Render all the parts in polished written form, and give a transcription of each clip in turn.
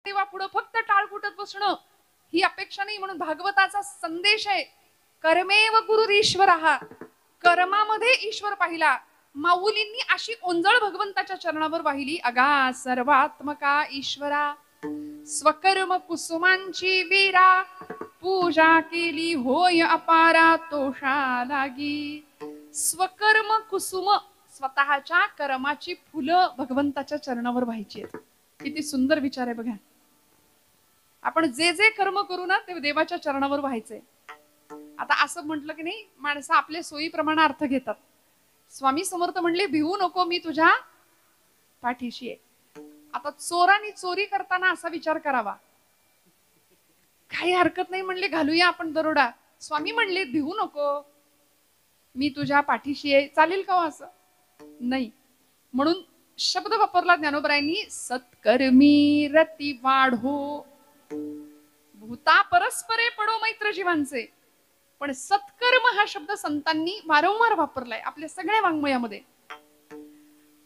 देवा पुढे फक्त टाळ फुटत बसणं ही अपेक्षा नाही. म्हणून भागवताचा संदेश आहे, कर्मेव गुरुरीश्वरः, कर्मामध्ये ईश्वर पाहिला. माऊलींनी अशी ओंजळ भगवंताच्या चरणावर वाहिली, अगा सर्वात्मका ईश्वरा, स्वकर्म कुसुमांची वीरा, पूजा केली होय अपारा तोषा लागी. स्वकर्म कुसुम, स्वतःच्या कर्माची फुलं भगवंताच्या चरणावर व्हायची आहेत. किती सुंदर विचार आहे बघा. आपण जे जे कर्म करू ना ते देवाच्या चरणावर व्हायचंय. आता असं म्हटलं की नाही, माणसं आपल्या सोयीप्रमाणे अर्थ घेतात. स्वामी समर्थ म्हणले, भिवू नको, मी तुझ्या पाठीशी आहे. आता चोरांनी चोरी करताना असा विचार करावा, काही हरकत नाही म्हणले, घालूया आपण दरोडा. स्वामी म्हणले, भिवू नको, मी तुझ्या पाठीशी आहे. चालेल का असं? नाही. म्हणून शब्द वापरला ज्ञानोबरायांनी, सत्कर्मी रती वाढो, भूता परस्परे पडो मैत्र जीवांचे. पण सत्कर्म हा शब्द संतांनी वारंवार वापरलाय आपल्या सगळ्या वाङ्मयामध्ये.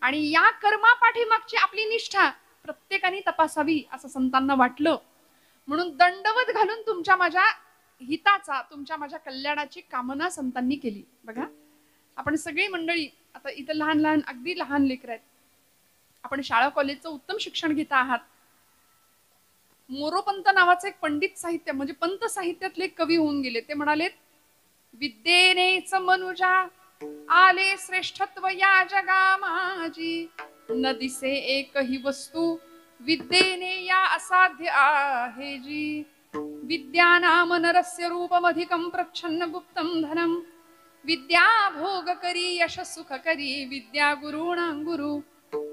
आणि या कर्मापाठीमागची आपली निष्ठा प्रत्येकाने तपासावी असं संतांना वाटलं. म्हणून दंडवत घालून तुमच्या माझ्या हिताचा, तुमच्या माझ्या कल्याणाची कामना संतांनी केली. बघा, आपण सगळी मंडळी आता इथं लहान लहान, अगदी लहान लेकर आहेत. आपण शाळा कॉलेजचं उत्तम शिक्षण घेता आहात. मोरोपंत नावाचे एक पंडित साहित्य म्हणजे पंत साहित्यातले कवी होऊन गेले. ते म्हणाले, विद्येनेच मनुजा आले श्रेष्ठत्व या जगा माझी, न दिसे एकही वस्तू विद्येने या असाध्य आहे जी. विद्या नाम नरस्य रूपमधिकं प्रच्छन्न गुप्तं धनम, विद्या भोग करी यश सुख करी, विद्या गुरुणां गुरु,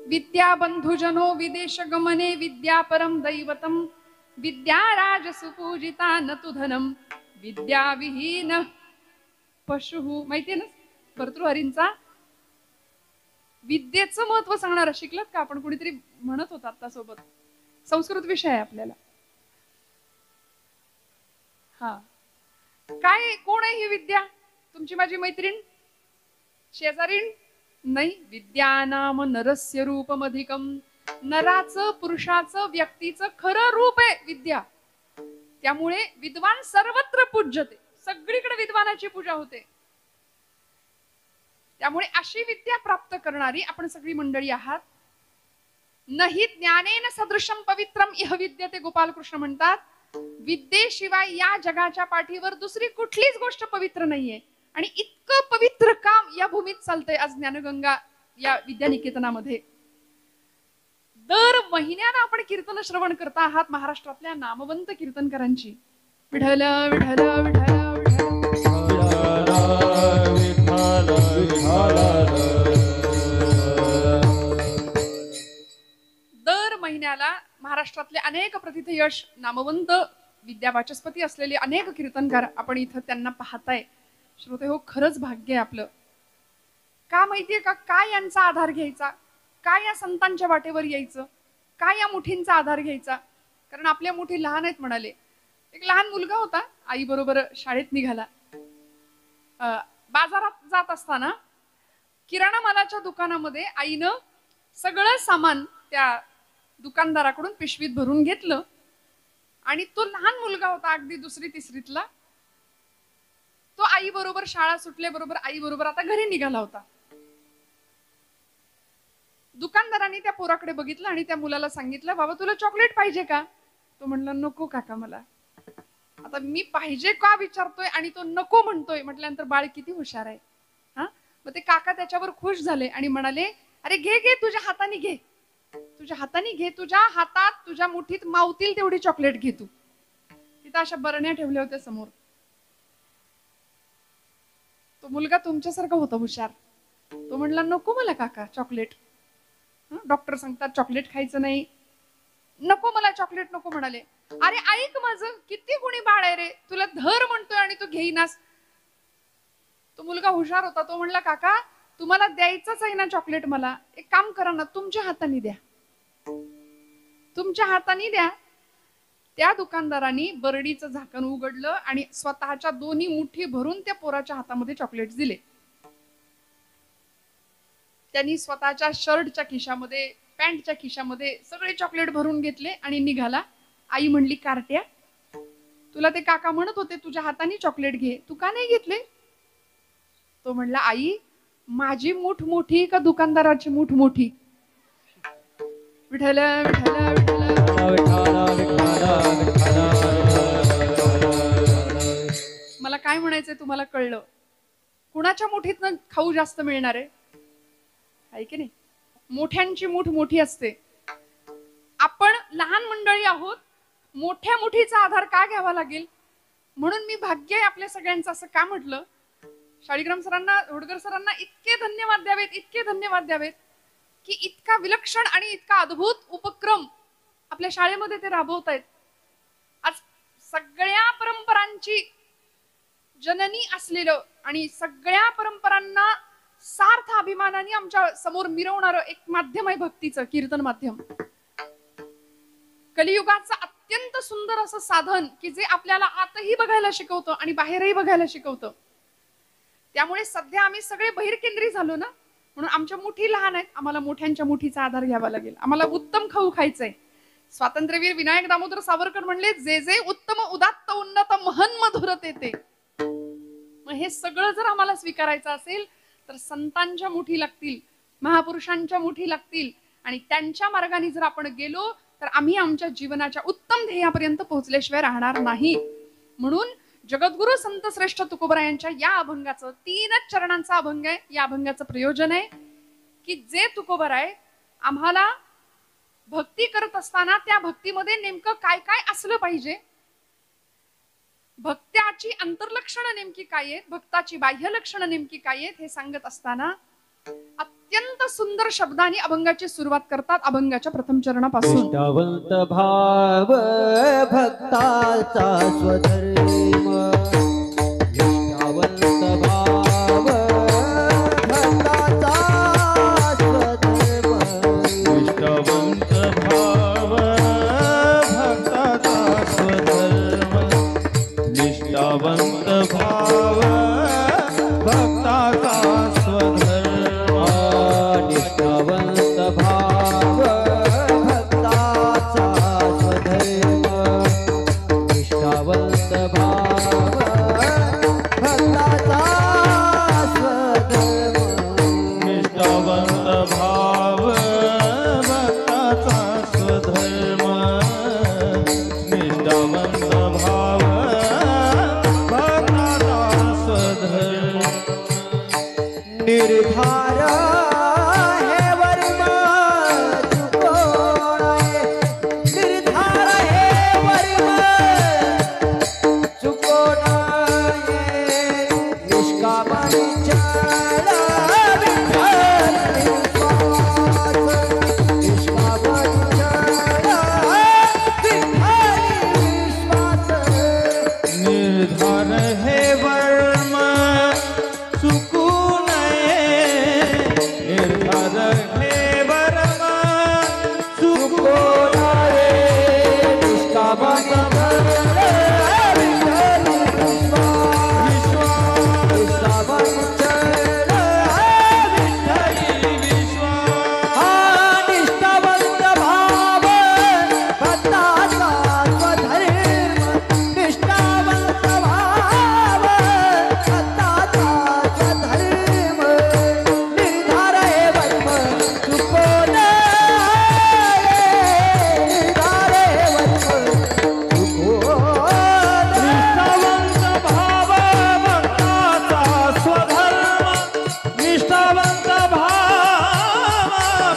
विद्या बंधुजनो विदेश गमने, विद्या परम दैवतम, विद्या राज सुपूजिता न तु धनम, विद्या विहीन पशु. माहितीये ना भर्तृहरींचा विद्येचं महत्व सांगणारा. शिकलात का आपण? कुणीतरी म्हणत होता आता सोबत, संस्कृत विषय आहे आपल्याला. हा, काय कोण आहे ही विद्या? तुमची माझी मैत्रीण, शेजारीण? नाही. विद्या नाम नरस्य रूपमधिकम, नराचं, पुरुषाचं, व्यक्तीचं खरं रूप आहे विद्या. त्यामुळे विद्वान सर्वत्र पूज्यते, सगळीकडे विद्वानाची पूजा होते. त्यामुळे अशी विद्या प्राप्त करणारी आपण सगळी मंडळी आहात. नहि ज्ञानेन सदृशम पवित्रम इह विद्यते, गोपाल कृष्ण म्हणतात. विद्येशिवाय या जगाच्या पाठीवर दुसरी कुठलीच गोष्ट पवित्र नाहीये. आणि इतकं पवित्र काम या भूमीत चालतंय आज ज्ञानगंगा या विद्यानिकेतनामध्ये. दर महिन्याला आपण कीर्तन श्रवण करता आहात महाराष्ट्रातल्या नामवंत कीर्तनकारांची. विठ्ठल विठ्ठल विठ्ठल दर महिन्याला महाराष्ट्रातले अनेक प्रथितयश नामवंत विद्यावाचस्पती असलेले अनेक कीर्तनकार आपण इथं त्यांना पाहताय. श्रोते हो, खरंच भाग्य आहे आपलं. का माहितीये का? काय यांचा आधार घ्यायचा, काय या संतांच्या वाटेवर यायचं, काय या मुठींचा आधार घ्यायचा? कारण आपल्या मुठी लहान आहेत म्हणाले. एक लहान मुलगा होता, आई बरोबर शाळेत निघाला. बाजारात जात असताना किराणा मालाच्या दुकानामध्ये आईनं सगळं सामान त्या दुकानदाराकडून पिशवीत भरून घेतलं. आणि तो लहान मुलगा होता, अगदी दुसरी तिसरीतला, तो आई बरोबर शाळा सुटल्याबरोबर आई बरोबर आता घरी निघाला होता. दुकानदारांनी त्या पोराकडे बघितलं आणि त्या मुलाला सांगितलं, बाबा तुला चॉकलेट पाहिजे का? तो म्हणला, नको काका मला. आता मी पाहिजे का विचारतोय आणि तो नको म्हणतोय म्हटल्यानंतर बाळ किती हुशार आहे. हा, मग ते काका त्याच्यावर खुश झाले आणि म्हणाले, अरे घे घे, तुझ्या हाताने घे, तुझ्या हाताने घे, तुझ्या हातात तुझ्या मुठीत मावतील तेवढी चॉकलेट घे तू. तिथं अशा बरण्या ठेवल्या होत्या समोर. तो मुलगा तुमच्यासारखा होता हुशार. तो म्हणला, नको मला काका चॉकलेट, डॉक्टर सांगतात चॉकलेट खायचं नाही, नको मला चॉकलेट नको. म्हणाले, अरे ऐक माझं, किती गुणी बाळ आहे रे, तुला धर म्हणतोय आणि तू घेईनास. तो मुलगा हुशार होता. तो म्हणला, काका तुम्हाला द्यायचंच आहे ना चॉकलेट, मला एक काम करा ना, तुमच्या हाताने द्या, तुमच्या हाताने द्या. त्या दुकानदारांनी बरडीचं झाकण उघडलं आणि स्वतःच्या दोन्ही मुठी भरून त्या पोराच्या हातामध्ये चॉकलेट दिले. त्यांनी स्वतःच्या शर्टच्या खिशामध्ये, पॅन्टच्या खिशामध्ये सगळे चॉकलेट भरून घेतले आणि निघाला. आई म्हणली, कार्ट्या, तुला ते काका म्हणत होते तुझ्या हाताने चॉकलेट घे, तू का नाही घेतले? तो म्हणला, आई, माझी मूठ मोठी का दुकानदाराची मूठ मोठी? विठ्ठल विठ्ठल मला काय म्हणायचंय तुम्हाला कळलं. कुणाच्या मुठीतनं खाऊ जास्त मिळणार आहे की नाही? मोठ्यांची मूठ मोठी असते. आपण लहान मंडळी आहोत, मोठ्या मुठीचा आधार का घ्यावा लागेल? म्हणून मी भाग्य आहे आपल्या सगळ्यांचं असं का म्हटलं. शाळीग्राम सरांना, होडकर सरांना इतके धन्यवाद द्यावेत, इतके धन्यवाद द्यावेत की इतका विलक्षण आणि इतका अद्भुत उपक्रम आपल्या शाळेमध्ये ते राबवतायत. आज सगळ्या परंपरांची जननी असलेलं आणि सगळ्या परंपरांना सार्थ अभिमानाने आमच्या समोर मिरवणारं एक माध्यम आहे भक्तीचं, कीर्तन माध्यम. कलियुगाचं अत्यंत सुंदर असं साधन की जे आपल्याला आतही बघायला शिकवतं आणि बाहेरही बघायला शिकवतं. त्यामुळे सध्या आम्ही सगळे बहिर्केंद्री झालो ना, म्हणून आमच्या मुठी लहान आहेत, आम्हाला मोठ्यांच्या मुठीचा आधार घ्यावा लागेल. आम्हाला उत्तम खाऊ खायचंय. स्वातंत्र्यवीर विनायक दामोदर सावरकर म्हणले, जे जे उत्तम उदात्त उन्नत महन मधुर ते. मग हे सगळं जर आम्हाला स्वीकारायचं असेल तर संतांच्या मुठी लागतील, महापुरुषांच्या मुठी लागतील आणि त्यांच्या मार्गाने जर आपण गेलो तर आम्ही आमच्या जीवनाच्या उत्तम ध्येयापर्यंत पोहोचल्याशिवाय राहणार नाही. म्हणून जगद्गुरु संत श्रेष्ठ तुकोबरायांच्या या अभंगाचं 3च चरणांचा अभंग आहे. या अभंगाचं प्रयोजन आहे की जे तुकोबराय आम्हाला भक्ती करत असताना त्या भक्तीमध्ये नेमकं काय काय असलं पाहिजे, भक्त्याची अंतर्लक्षणं नेमकी काय आहेत, भक्ताची बाह्य लक्षणं नेमकी काय आहेत, हे सांगत असताना अत्यंत सुंदर शब्दांनी अभंगाची सुरुवात करतात. अभंगाच्या प्रथम चरणापासून. निष्ठावंत भाव भक्ताचा स्वधर्म, निष्ठावंत भाव भक्ताचा स्वधर्म, निष्ठावंत भाव भक्ताचा स्वधर्म, निष्ठावंत भाव भक्ताचा स्वधर्म, निष्ठावंत भाव भक्ताचा स्वधर्म, निष्ठावंत भाव भक्ताचा स्वधर्म, निष्ठावंत भाव भक्ताचा स्वधर्म, निष्ठावंत भाव भक्ताचा स्वधर्म. निर्धार हे वर्म चुकोणे, निर्धार हे वर्म चुकोणे, निष्कामनी चल विठ्ठल विश्वास, निष्कामनी चल विठ्ठल विश्वास, निर्धार हे वर्म चुकू नये, निर्धार हे वर्म चुकू नये, निष्कामनी चल विठ्ठल विश्वास, निष्कामनी चल विठ्ठली विश्वास. निष्ठावंत भाव भक्ताचा स्वधर्म, निष्ठावंत भाव भक्ताचा स्वधर्म, निर्धार हे वर्म चुको नये, निर्धार हे वर्म चुको नये. निष्ठावंत भाव भक्ताचा स्वधर्म, निष्ठावंत भाव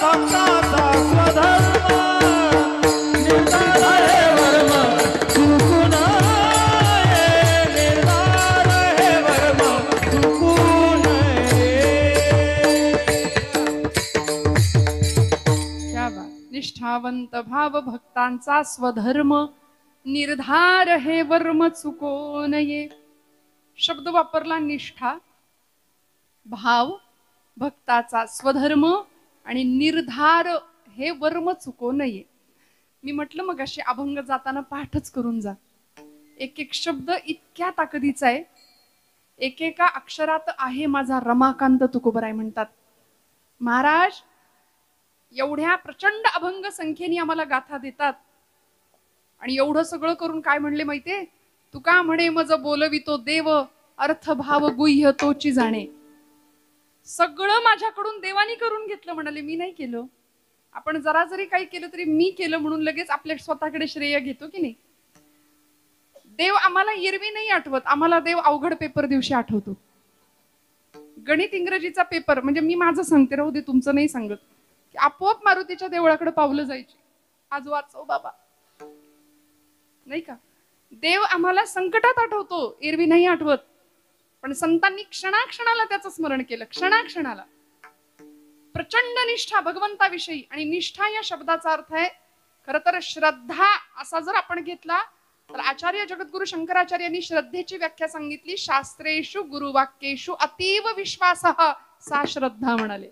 भक्ताचा स्वधर्म, निर्धार हे वर्म चुकू नये, निर्धार हे वर्म चुकू नये. क्या बात. निष्ठावंत भाव भक्तांचा स्वधर्म, निर्धार हे वर्म चुको नये. शब्द वापरला निष्ठा, भाव, भक्ताचा स्वधर्म आणि निर्धार हे वर्म चुको नये. मी म्हटलं मग अशी अभंग जाताना पाठच करून जा. एक एक शब्द इतक्या ताकदीचा आहे, एकेका अक्षरात आहे माझा रमाकांत तुकोबराय म्हणतात. महाराज एवढ्या प्रचंड अभंग संख्येने आम्हाला गाथा देतात. आणि एवढं सगळं करून काय म्हणले माहितीये? तुका म्हणे मज बोलवितो देव, अर्थ भाव गुह्य तोची जाणे. सगळं माझ्याकडून देवानी करून घेतलं म्हणाले, मी नाही केलं. आपण जरा जरी काही केलं तरी मी केलं म्हणून लगेच आपल्या स्वतःकडे श्रेय घेतो की नाही. देव आम्हाला एरवी नाही आठवत, आम्हाला देव अवघड पेपर दिवशी आठवतो. गणित इंग्रजीचा पेपर म्हणजे मी माझं सांगते, राहू दे तुमचं नाही सांगत, की आपोआप मारुतीच्या देवळाकडे पावलं जायची, आज वाचव बाबा, नाही का. देव आम्हाला संकटात आठवतो, एरवी नाही आठवत. पण संतांनी क्षणाक्षणाला त्याचं स्मरण केलं, क्षणाक्षणाला. प्रचंड निष्ठा भगवंताविषयी. आणि निष्ठा या शब्दाचा अर्थ आहे खर तर श्रद्धा असा जर आपण घेतला तर आचार्य जगद्गुरु शंकराचार्यांनी श्रद्धेची व्याख्या सांगितली, शास्त्रेषु गुरुवाक्येषु अतीव विश्वासः सा श्रद्धा म्हणाले.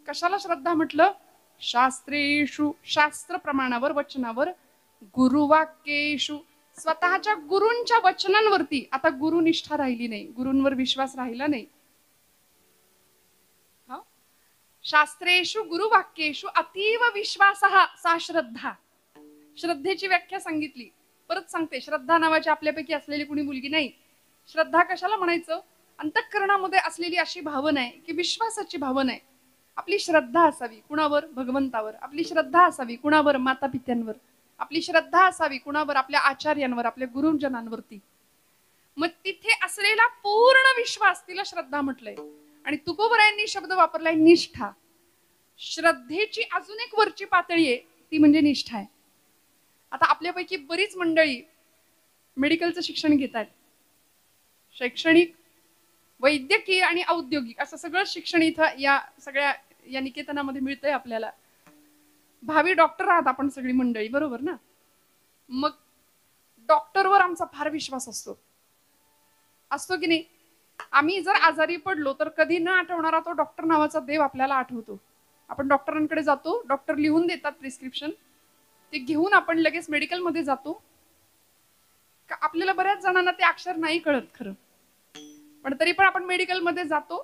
कशाला श्रद्धा म्हटलं? शास्त्रेषु शास्त्र प्रमाणावर वचनावर, गुरुवाक्येषु स्वतःच्या गुरूंच्या वचनांवरती. आता गुरुनिष्ठा राहिली नाही, गुरूंवर विश्वास राहिला नाही. शास्त्रेषु गुरुवाक्येषु अतीव विश्वासः सा श्रद्धा. श्रद्धेची व्याख्या सांगितली. परत सांगते, श्रद्धा नावाची आपल्यापैकी असलेली कुणी मुलगी नाही. श्रद्धा कशाला म्हणायचं? अंतःकरणामध्ये असलेली अशी भावना आहे की विश्वासाची भावना आहे. आपली श्रद्धा असावी कुणावर? भगवंतावर. आपली श्रद्धा असावी कुणावर? माता पित्यांवर. आपली श्रद्धा असावी कुणावर? आपल्या आचार्यांवर, आपल्या गुरुजनांवरती. मग तिथे असलेला पूर्ण विश्वास तिला श्रद्धा म्हटलंय. आणि तुकोबरायांनी शब्द वापरलाय निष्ठा. श्रद्धेची अजून एक वरची पातळी आहे, ती म्हणजे निष्ठा आहे. आता आपल्यापैकी बरीच मंडळी मेडिकलचं शिक्षण घेत आहेत. शैक्षणिक, वैद्यकीय आणि औद्योगिक असं सगळं शिक्षण इथं या सगळ्या या निकेतनामध्ये मिळतंय आपल्याला. भावी डॉक्टर आहात आपण सगळी मंडळी, बरोबर ना? मग डॉक्टरवर आमचा फार विश्वास असतो की नाही? आम्ही जर आजारी पडलो तर कधी न आठवणारा तो डॉक्टर नावाचा देव आपल्याला आठवतो. आपण डॉक्टरांकडे जातो, डॉक्टर लिहून देतात प्रिस्क्रिप्शन, ते घेऊन आपण लगेच मेडिकल मध्ये जातो. आपल्याला बऱ्याच जणांना ते अक्षर नाही कळत खरं, पण तरी पण आपण मेडिकल मध्ये जातो,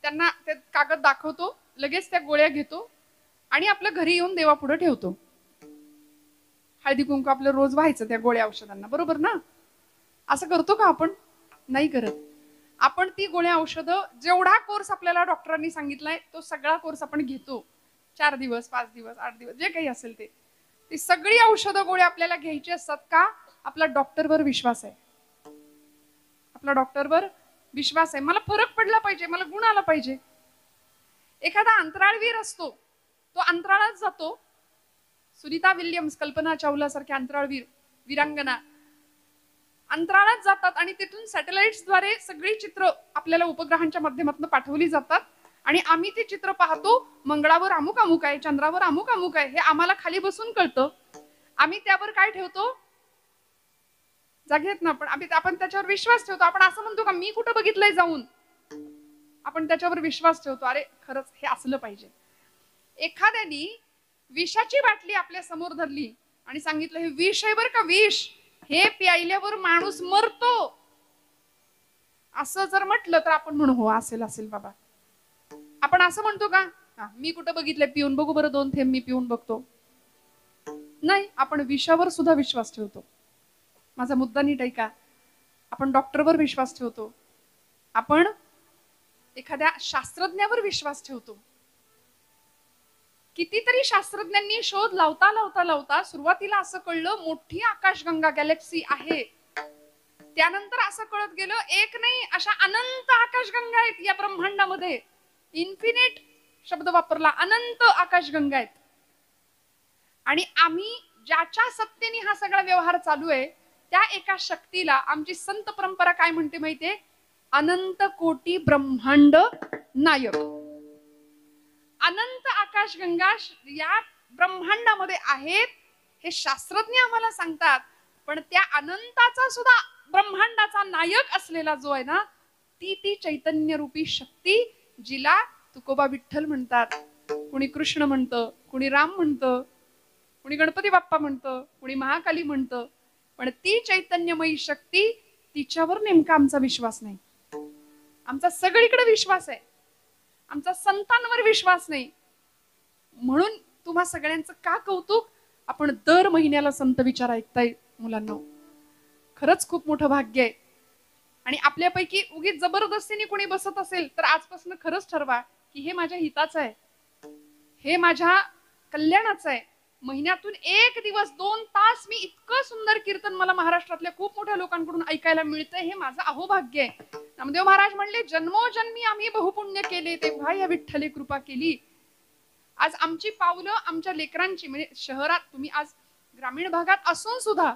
त्यांना ते कागद दाखवतो, लगेच त्या गोळ्या घेतो आणि आपल्या घरी येऊन देवापुढे ठेवतो. हळदी कुंकू आपलं रोज व्हायचं त्या गोळ्या औषधांना, बरोबर ना? असं करतो का आपण? नाही करत. आपण ती गोळ्या औषधं, जेवढा कोर्स आपल्याला डॉक्टरांनी सांगितलाय तो सगळा कोर्स आपण घेतो. 4 दिवस, 5 दिवस, 8 दिवस, जे काही असेल ते. ती सगळी औषधं गोळ्या आपल्याला घ्यायची असतात का? आपला डॉक्टरवर विश्वास आहे. आपला डॉक्टरवर विश्वास आहे. मला फरक पडला पाहिजे, मला गुण आला पाहिजे. एखादा अंतराळवीर असतो, तो अंतराळात जातो. सुनीता विल्यम्स, कल्पना चावला सारख्या अंतराळवीर, वीरांगना अंतराळात जातात आणि तिथून सॅटेलाइट्सद्वारे सगळी चित्र आपल्याला उपग्रहांच्या माध्यमातून पाठवली जातात. आणि आम्ही ते चित्र पाहतो. मंगळावर अमुक अमुक आहे, चंद्रावर अमुक अमुक आहे, हे आम्हाला खाली बसून कळतं. आम्ही त्यावर काय ठेवतो? जागेत ना आपण त्याच्यावर विश्वास ठेवतो. आपण असं म्हणतो का मी कुठं बघितलंय जाऊन? आपण त्याच्यावर विश्वास ठेवतो. अरे खरंच हे असलं पाहिजे. एखाद्यानी विषाची बाटली आपल्या समोर धरली आणि सांगितलं हे विष आहे बरं का, विष, हे प्यायल्यावर माणूस मरतो, असं जर म्हटलं तर आपण म्हणू हो असेल असेल बाबा. आपण असं म्हणतो का? मी कुठं बघितलंय, पिऊन बघू बरं, 2 थेंब मी पिऊन बघतो. नाही, आपण विषावर सुद्धा विश्वास ठेवतो. माझा मुद्दा नीट ऐका. आपण डॉक्टरवर विश्वास ठेवतो, आपण एखाद्या शास्त्रज्ञावर विश्वास ठेवतो. कितीतरी शास्त्रज्ञांनी शोध लावता लावता लावता सुरुवातीला असं कळलं मोठी आकाशगंगा गॅलेक्सी आहे. त्यानंतर असं कळत गेलं एक नाही अशा अनंत आकाशगंगा आहेत या ब्रह्मांडामध्ये. इन्फिनिट शब्द वापरला, अनंत आकाशगंगा आहेत. आणि आम्ही ज्याच्या सत्तेने हा सगळा व्यवहार चालू आहे त्या एका शक्तीला आमची संत परंपरा काय म्हणते माहितीये? अनंत कोटी ब्रह्मांड नायक. अनंत आकाशगंगा या ब्रह्मांडामध्ये आहेत हे शास्त्रज्ञ आम्हाला सांगतात. पण त्या अनंताचा सुद्धा ब्रह्मांडाचा नायक असलेला जो आहे ना, ती चैतन्य रूपी शक्ती, जिला तुकोबा विठ्ठल म्हणतात, कुणी कृष्ण म्हणतं, कुणी राम म्हणतं, कुणी गणपती बाप्पा म्हणतं, कुणी महाकाली म्हणतं. पण ती चैतन्यमयी शक्ती, तिच्यावर नेमका आमचा विश्वास नाही. आमचा सगळीकडे विश्वास आहे, आमचा संतांवर विश्वास नाही. म्हणून तुम्हा सगळ्यांचं का कौतुक, आपण दर महिन्याला संत विचार ऐकताय मुलांना. खरंच खूप मोठं भाग्य आहे. आणि आपल्यापैकी उगीच जबरदस्तीने कोणी बसत असेल तर आजपासून खरंच ठरवा की हे माझ्या हिताचं आहे, हे माझ्या कल्याणाचं आहे. महिन्यातून एक दिवस 2 तास मी इतकं सुंदर कीर्तन मला महाराष्ट्रातल्या खूप मोठ्या लोकांकडून ऐकायला मिळतंय, हे माझं अहोभाग्य आहे. नामदेव महाराज म्हणले, जन्मोजन्मी आम्ही बहुपुण्य केले तेव्हा या विठ्ठले कृपा केली. आज आमची पावलं आमच्या लेकरांची, म्हणजे शहरात तुम्ही आज ग्रामीण भागात असून सुद्धा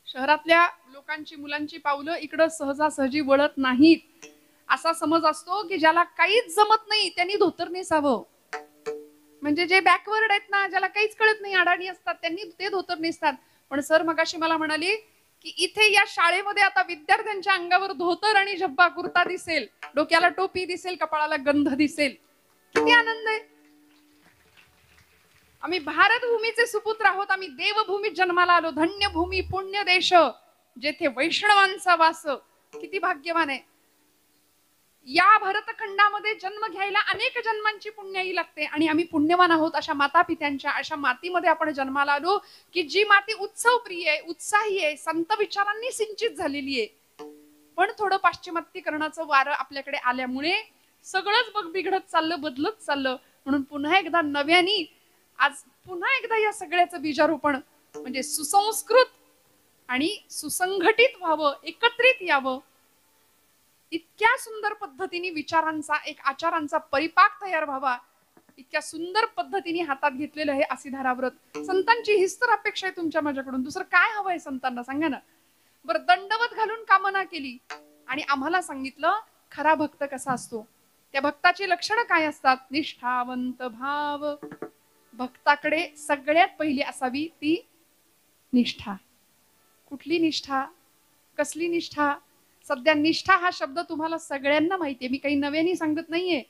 शहरातल्या लोकांची मुलांची पावलं इकडं सहजासहजी वळत नाहीत. असा समज असतो की ज्याला काहीच जमत नाही त्यांनी धोतर नेसावं. म्हणजे जे बॅकवर्ड आहेत ना, ज्याला काहीच कळत नाही, अडाणी असतात, त्यांनी ते धोतर नेसतात. पण सर मगाशी मला म्हणाली की इथे या शाळेमध्ये आता विद्यार्थ्यांच्या अंगावर धोतर आणि झब्बा कुर्ता दिसेल, डोक्याला टोपी दिसेल, कपाळाला गंध दिसेल. किती आनंद आहे. आम्ही भारत भूमीचे सुपुत्र आहोत. आम्ही देवभूमीत जन्माला आलो. धन्य भूमी पुण्य देश जेथे वैष्णवांचा वास. किती भाग्यवान आहे. या भरतखंडामध्ये जन्म घ्यायला अनेक जन्मांची पुण्याई लागते आणि आम्ही पुण्यवान आहोत. अशा माता पित्यांच्या अशा मातीमध्ये आपण जन्माला आलो की जी माती उत्सव प्रिय आहे, उत्साही आहे, संत विचारांनी सिंचित झालेली आहे. पण थोडं पाश्चिमात्यीकरणाचं वारं आपल्याकडे आल्यामुळे सगळंच बघ बिघडत चाललं, बदलत चाललं. म्हणून पुन्हा एकदा नव्याने आज पुन्हा एकदा या सगळ्याचं बीजारोपण म्हणजे सुसंस्कृत आणि सुसंघटित व्हावं, एकत्रित यावं. इतक्या सुंदर पद्धतीने विचारांचा एक आचारांचा परिपाक तयार व्हावा, इतक्या सुंदर पद्धतीने हातात घेतलेलं हे असिधारा व्रत. संतांची हीच तर अपेक्षा आहे तुमच्या माझ्याकडून. दुसरं काय हवंय संतांना सांगा ना. बरं, दंडवत घालून कामना केली आणि आम्हाला सांगितलं खरा भक्त कसा असतो, त्या भक्ताची लक्षणं काय असतात. निष्ठावंत भाव. भक्ताकडे सगळ्यात पहिली असावी ती निष्ठा. कुठली निष्ठा, कसली निष्ठा. सध्या निष्ठा हा शब्द तुम्हाला सगळ्यांना माहितीये, मी काही नव्याने सांगत नाहीये.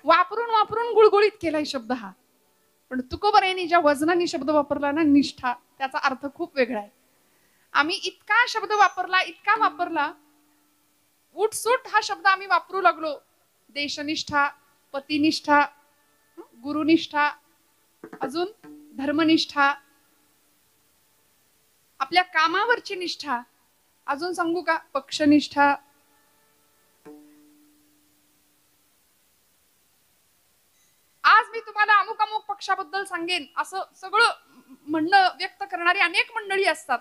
वापरून वापरून गुळगुळीत केलाय शब्द हा. पण तुकोबरायांनी ज्या वजनाने शब्द वापरला ना निष्ठा, त्याचा अर्थ खूप वेगळा आहे. आम्ही इतका शब्द वापरला, इतका वापरला, उठसूट हा शब्द आम्ही वापरू लागलो. देशनिष्ठा, पतिनिष्ठा, गुरुनिष्ठा, अजून धर्मनिष्ठा, आपल्या कामावरची निष्ठा, अजून सांगू का पक्षनिष्ठा. आज मी तुम्हाला अमुक अमुक पक्षाबद्दल सांगेन असं सगळं म्हणणं व्यक्त करणारी अनेक मंडळी असतात.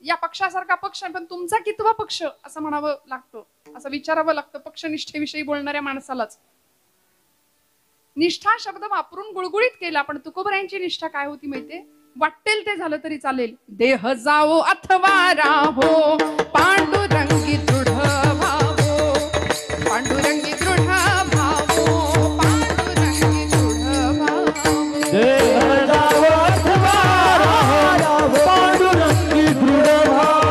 या पक्षासारखा पक्ष, पण तुमचा कितवा पक्ष असं म्हणावं लागतं, असं विचारावं लागतं पक्षनिष्ठेविषयी बोलणाऱ्या माणसालाच. निष्ठा शब्द वापरून गुळगुळीत केला. पण तुकोबरायांची निष्ठा काय होती माहितीये. वाटेल ते झालं तरी चालेल. देह जावो अथवा राहो, पांडुरंगी दृढ भावो, पांडुरंगी दृढ भावो, पांडुरंगी दृढ भावो. देह जावो अथवा राहो, पांडुरंगी दृढ भाव,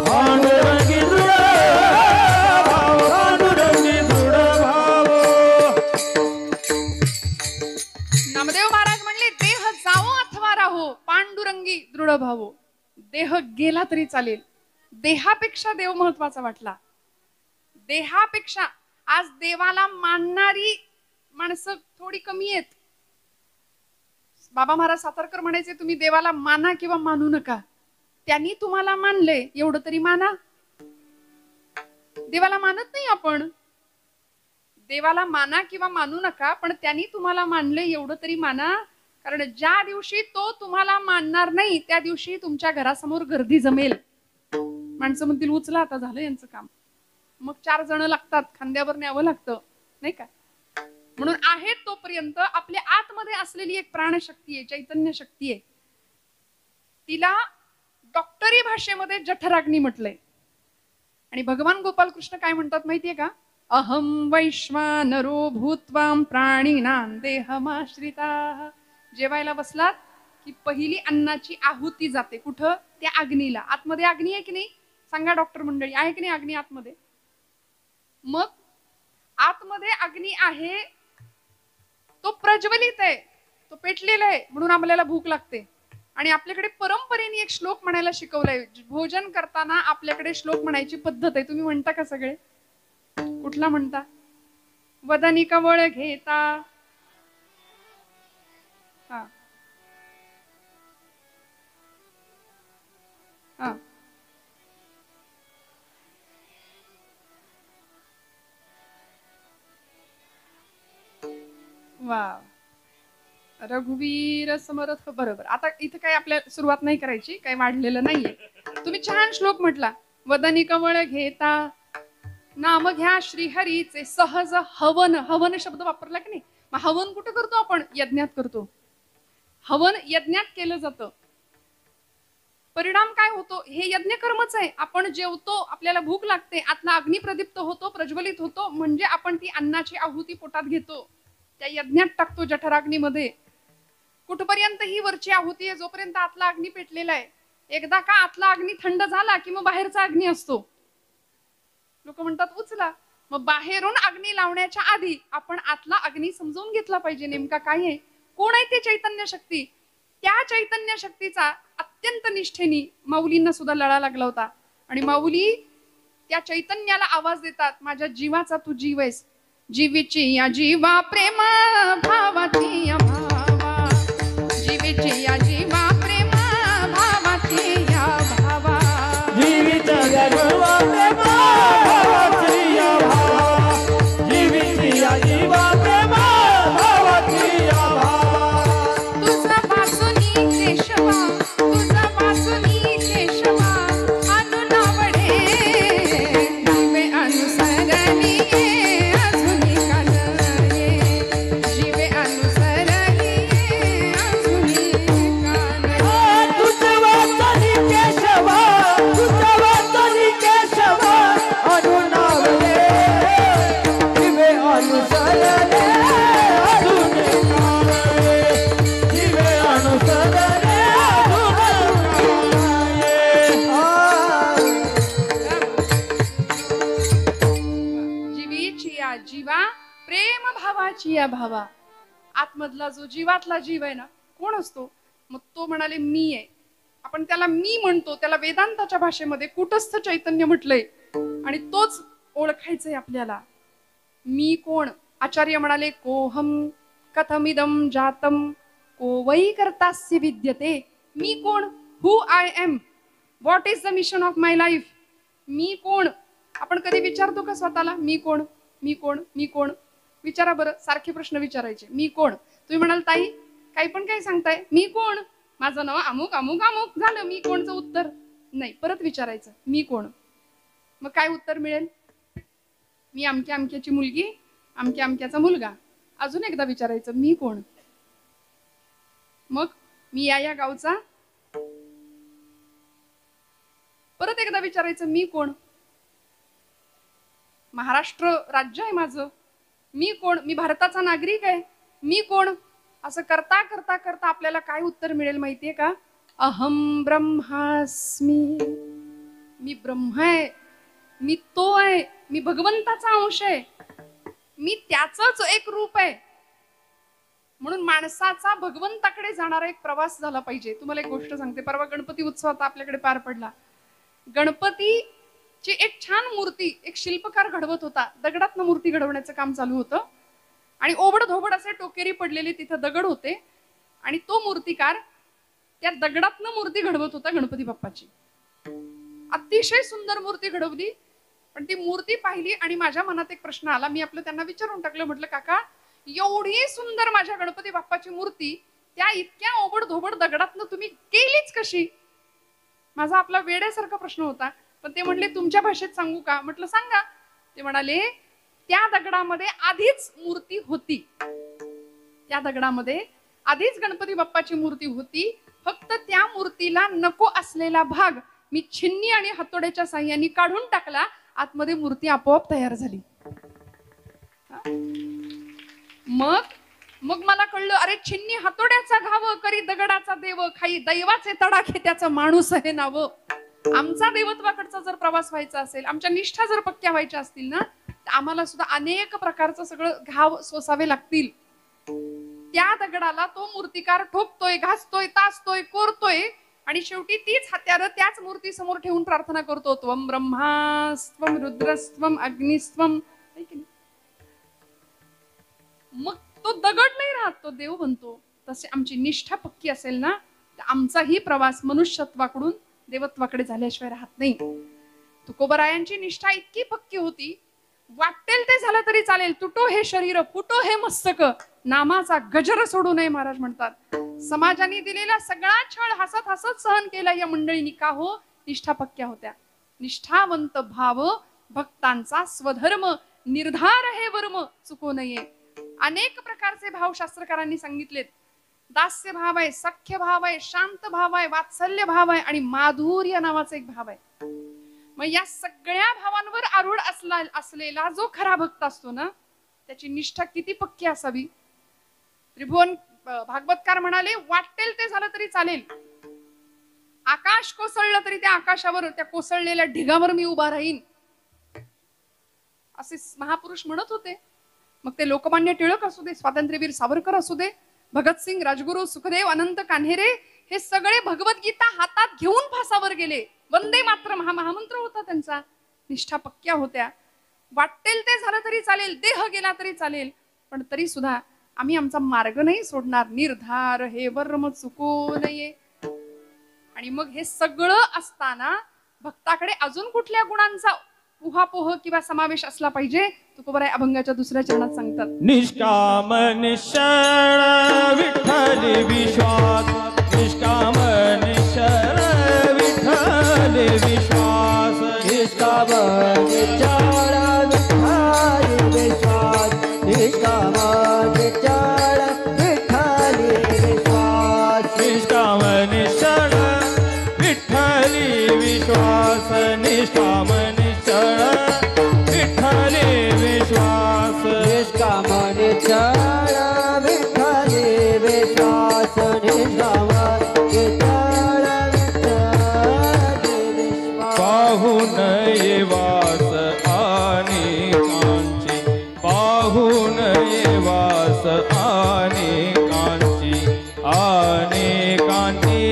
पांडुरंगी दृढ भाव, पांडुरंगी दृढ भाव. नामदेव महाराज म्हणले देह जावो अथवा राहो, पांडुरंगी दृढ भावो. देह गेला तरी चालेल. देहापेक्षा देव महत्वाचा वाटला. देहापेक्षा आज देवाला मानणारी माणसं थोडी कमी आहेत. बाबा महाराज सातारकर म्हणायचे तुम्ही देवाला माना किंवा मानू नका, त्यांनी तुम्हाला मानले एवढं तरी माना. देवाला मानत नाही आपण. देवाला माना किंवा मानू नका, पण त्यांनी तुम्हाला मानले एवढं तरी माना. कारण ज्या दिवशी तो तुम्हाला मानणार नाही त्या दिवशी तुमच्या घरासमोर गर्दी जमेल. माणसं म्हणतील उचला आता झालं यांचं काम. मग 4 जण लागतात, खांद्यावर न्यावं लागतं नाही का. म्हणून आहेत तोपर्यंत आपल्या आतमध्ये असलेली एक प्राणशक्ती आहे, चैतन्य शक्ती आहे. तिला डॉक्टरी भाषेमध्ये जठराग्नी म्हटलंय. आणि भगवान गोपाल कृष्ण काय म्हणतात माहितीये का. अहम वैश्वानरो भूत्वाम प्राणिनां देहमाश्रिताः. जेवायला बसलात की पहिली अन्नाची आहुती जाते कुठं, त्या अग्नीला. आतमध्ये अग्नी आहे की नाही सांगा डॉक्टर मंडळी, आहे की नाही अग्नी आतमध्ये. मग आतमध्ये अग्नी आहे, तो प्रज्वलित आहे, तो पेटलेला आहे, म्हणून आपल्याला भूक लागते. आणि आपल्याकडे परंपरेने एक श्लोक म्हणायला शिकवलाय. भोजन करताना आपल्याकडे श्लोक म्हणायची पद्धत आहे. तुम्ही म्हणता का सगळे. कुठला म्हणता. वदनी कवळ घेता हा. वा, रघुवीर समर्थ. बरोबर. आता इथं काही आपल्या सुरुवात नाही करायची, काही वाढलेलं नाहीये. तुम्ही छान श्लोक म्हटला. वदनी कमळ घेता नाम घ्या श्रीहरीचे सहज हवन. हवन शब्द वापरला की नाही? मग हवन कुठे करतो आपण? यज्ञात करतो. हवन यज्ञात केलं जातं. परिणाम काय होतो? हे यज्ञ कर्मच आहे. आपण जेवतो, आपल्याला भूक लागते, आतला अग्नी प्रदीप्त होतो, प्रज्वलित होतो, म्हणजे आपण ती अन्नाची आहुती पोटात घेतो, त्या यज्ञात टाकतो जठराग्नीमध्ये. कुठपर्यंत ही वरची आहुती आहे? जोपर्यंत आतला अग्नी पेटलेला आहे. एकदा का आतला अग्नी थंड झाला की मग बाहेरचा अग्नी असतो. लोक म्हणतात उचला. मग बाहेरून अग्नी लावण्याच्या आधी आपण आतला अग्नी समजून घेतला पाहिजे, नेमका काय आहे, कोण आहे ते चैतन्य शक्ती. त्या चैतन्य शक्तीचा अत्यंत निष्ठेने माऊलींना सुद्धा लळा लागला होता. आणि माऊली त्या चैतन्याला आवाज देतात, माझ्या जीवाचा तू जीव आहेस. जीवीची या जीवा प्रेमा भावाची या भावा, जीवीची या जीवा प्रेमा भावाची या भावा, जीवीच्या या जीवा प्रेमा भावाची या भावा, जीवीची या जीवा प्रेमा भावाची या भावा. तुझा वासुनी केशवा, तुझा वासुनी केशवा, अनुनावडे जीवे अनुसरणी अजूनी कानये, जीवे अनुसरणी अजूनी कानये. तुझं वाचनी केशवा, तुझं वाचनी केशवा, अनुनावले जीवे अनुसरणे अजूनी कानये, जीवे अनुसरणे जीवीची या जीवा प्रेम भावाची या भावा. आतमधला जो जीवातला जीव आहे ना, कोण असतो? मग तो म्हणाले मी आहे. आपण त्याला मी म्हणतो, त्याला वेदांताच्या भाषेमध्ये कुटस्थ चैतन्य म्हटलंय. आणि तोच ओळखायचंय आपल्याला. मी कोण? आचार्य म्हणाले कोहम कथमिदम जातम को वै कर्तास्य विद्यते. मी कोण? Who I am. What is the mission of my life. मी कोण? आपण कधी विचारतो का स्वतःला मी कोण, मी कोण, मी कोण? विचारा बरं, सारखे प्रश्न विचारायचे. मी कोण? तुम्ही म्हणाल ताई काही पण काय सांगताय, मी कोण, माझं नाव अमुक अमुक अमुक, झालं मी कोणचं उत्तर. नाही, परत विचारायचं मी कोण. मग काय उत्तर मिळेल? मी अमक्या अमक्याची मुलगी, अमक्या अमक्याचा मुलगा. अजून एकदा विचारायचं मी कोण. मग मी या गावचा. परत एकदा विचारायचं मी कोण. महाराष्ट्र राज्य आहे माझं. मी कोण? मी भारताचा नागरिक आहे. मी कोण? असं करता करता करता आपल्याला काय उत्तर मिळेल माहितीये का? अहम ब्रह्मास्मी. मी ब्रह्म आहे, मी तो आहे, मी भगवंताचा अंश आहे, मी त्याचंच एक रूप आहे. म्हणून माणसाचा भगवंताकडे जाणारा एक प्रवास झाला पाहिजे. तुम्हाला एक गोष्ट सांगते. परवा गणपती उत्सव आता आपल्याकडे पार पडला. गणपतीची एक छान मूर्ती एक शिल्पकार घडवत होता. दगडातनं मूर्ती घडवण्याचं काम चालू होतं. आणि ओबड धोबड असे टोकेरी पडलेले तिथं दगड होते. आणि तो मूर्तिकार त्या दगडातनं मूर्ती घडवत होता गणपती बाप्पाची. अतिशय सुंदर मूर्ती घडवली. पण ती मूर्ती पाहिली आणि माझ्या मनात एक प्रश्न आला. मी आपलं त्यांना विचारून टाकलं. म्हटलं काका, एवढी सुंदर माझ्या गणपती बाप्पाची मूर्ती त्या इतक्या ओबड धोबड दगडातनं तुम्ही केलीच कशी? माझा आपला वेड्यासारखा प्रश्न होता. पण ते म्हणले तुमच्या भाषेत सांगू का? म्हटलं सांगा. ते म्हणाले त्या दगडामध्ये आधीच मूर्ती होती. त्या दगडामध्ये आधीच गणपती बाप्पाची मूर्ती होती. फक्त त्या मूर्तीला नको असलेला भाग मी छिन्नी आणि हातोड्याच्या साह्याने काढून टाकला. आतमध्ये मूर्ती आपोआप तयार झाली. मग मला कळलं, अरे छिन्नी हातोड्याचा घाव करी दगडाचा देव, खाई दैवाचे तडाखे त्याचं माणूस आहे नाव. आमचा देवत्वाकडचा जर प्रवास व्हायचा असेल, आमच्या निष्ठा जर पक्क्या व्हायच्या असतील ना, तर आम्हाला सुद्धा अनेक प्रकारचं सगळं घाव सोसावे लागतील. त्या दगडाला तो मूर्तिकार ठोकतोय, घासतोय, तासतोय, कोरतोय आणि शेवटी तीच हत्यारं त्याच मूर्ती समोर ठेवून प्रार्थना करतो. त्वम ब्रह्मास्त्वम रुद्रस्त्वम अग्निस्त्वम. मग तो दगड नाही राहत, तो देव बनतो. तसे आमची निष्ठा पक्की असेल ना, तर आमचाही प्रवास मनुष्यत्वाकडून देवत्वाकडे झाल्याशिवाय राहत नाही. तुकोबरायांची निष्ठा इतकी पक्की होती, वाटेल ते झालं तरी चालेल, तुटो हे शरीर फुटो हे मस्तक, नामाचा गजर सोडू नये महाराज म्हणतात. समाजाने दिलेला सगळा छळ हसत हसत सहन केला या मंडळींनी. का हो? निष्ठा पक्क्या होत्या. निष्ठावंत भाव भक्तांचा स्वधर्म, निर्धार हे वर्म चुको नये. अनेक प्रकारचे भाव शास्त्रकारांनी सांगितलेत. दास्य भाव आहे, सख्य भाव आहे, शांत भाव आहे, वात्सल्य भाव आहे आणि माधुर्य नावाचा एक भाव आहे. मग या सगळ्या भावांवर आरूढ असलेला जो खरा भक्त असतो ना, त्याची निष्ठा किती पक्की असावी. त्रिभुवन भागवतकार म्हणाले, वाटेल ते झालं तरी चालेल, आकाश कोसळलं तरी त्या आकाशावर, त्या कोसळलेल्या ढिगावर मी उभा राहीन, असे महापुरुष म्हणत होते. मग ते लोकमान्य टिळक असू दे, स्वातंत्र्यवीर सावरकर असू दे, भगतसिंग, राजगुरू, सुखदेव, अनंत कान्हेरे, हे सगळे भगवद्गीता हातात घेऊन फासावर गेले. वंदे मातरम हा महामंत्र होता त्यांचा. निष्ठा पक्क्या होत्या. वाटेल ते झालं तरी चालेल, देह गेला तरी चालेल, पण तरी सुद्धा आम्ही आमचा मार्ग नाही सोडणार, निर्धार हे वर्म चुकू नये. आणि मग हे सगळं असताना भक्ताकडे अजून कुठल्या गुणांचा उहापोह किंवा समावेश असला पाहिजे, तुकोबराय अभंगाच्या दुसऱ्या चरणात सांगतात. निष्काम निश्चळ विठ्ठल विश्वास, निष्काम निश्चळ विठ्ठल विश्वास, निष्काम निश्चळ विठ्ठल विश्वास, निष्काम निश्चळ विठ्ठल विश्वास, निष्काम निश्चळ विठ्ठल विश्वास, निष्काम निश्चळ विठ्ठल विश्वास, निष्काम निश्चळ विठ्ठल विश्वास, निष्काम निश्चळ विठ्ठल विश्वास. पाहून ये वास आणि कांची, पाहून ये वास आणि कांची, आणि कांची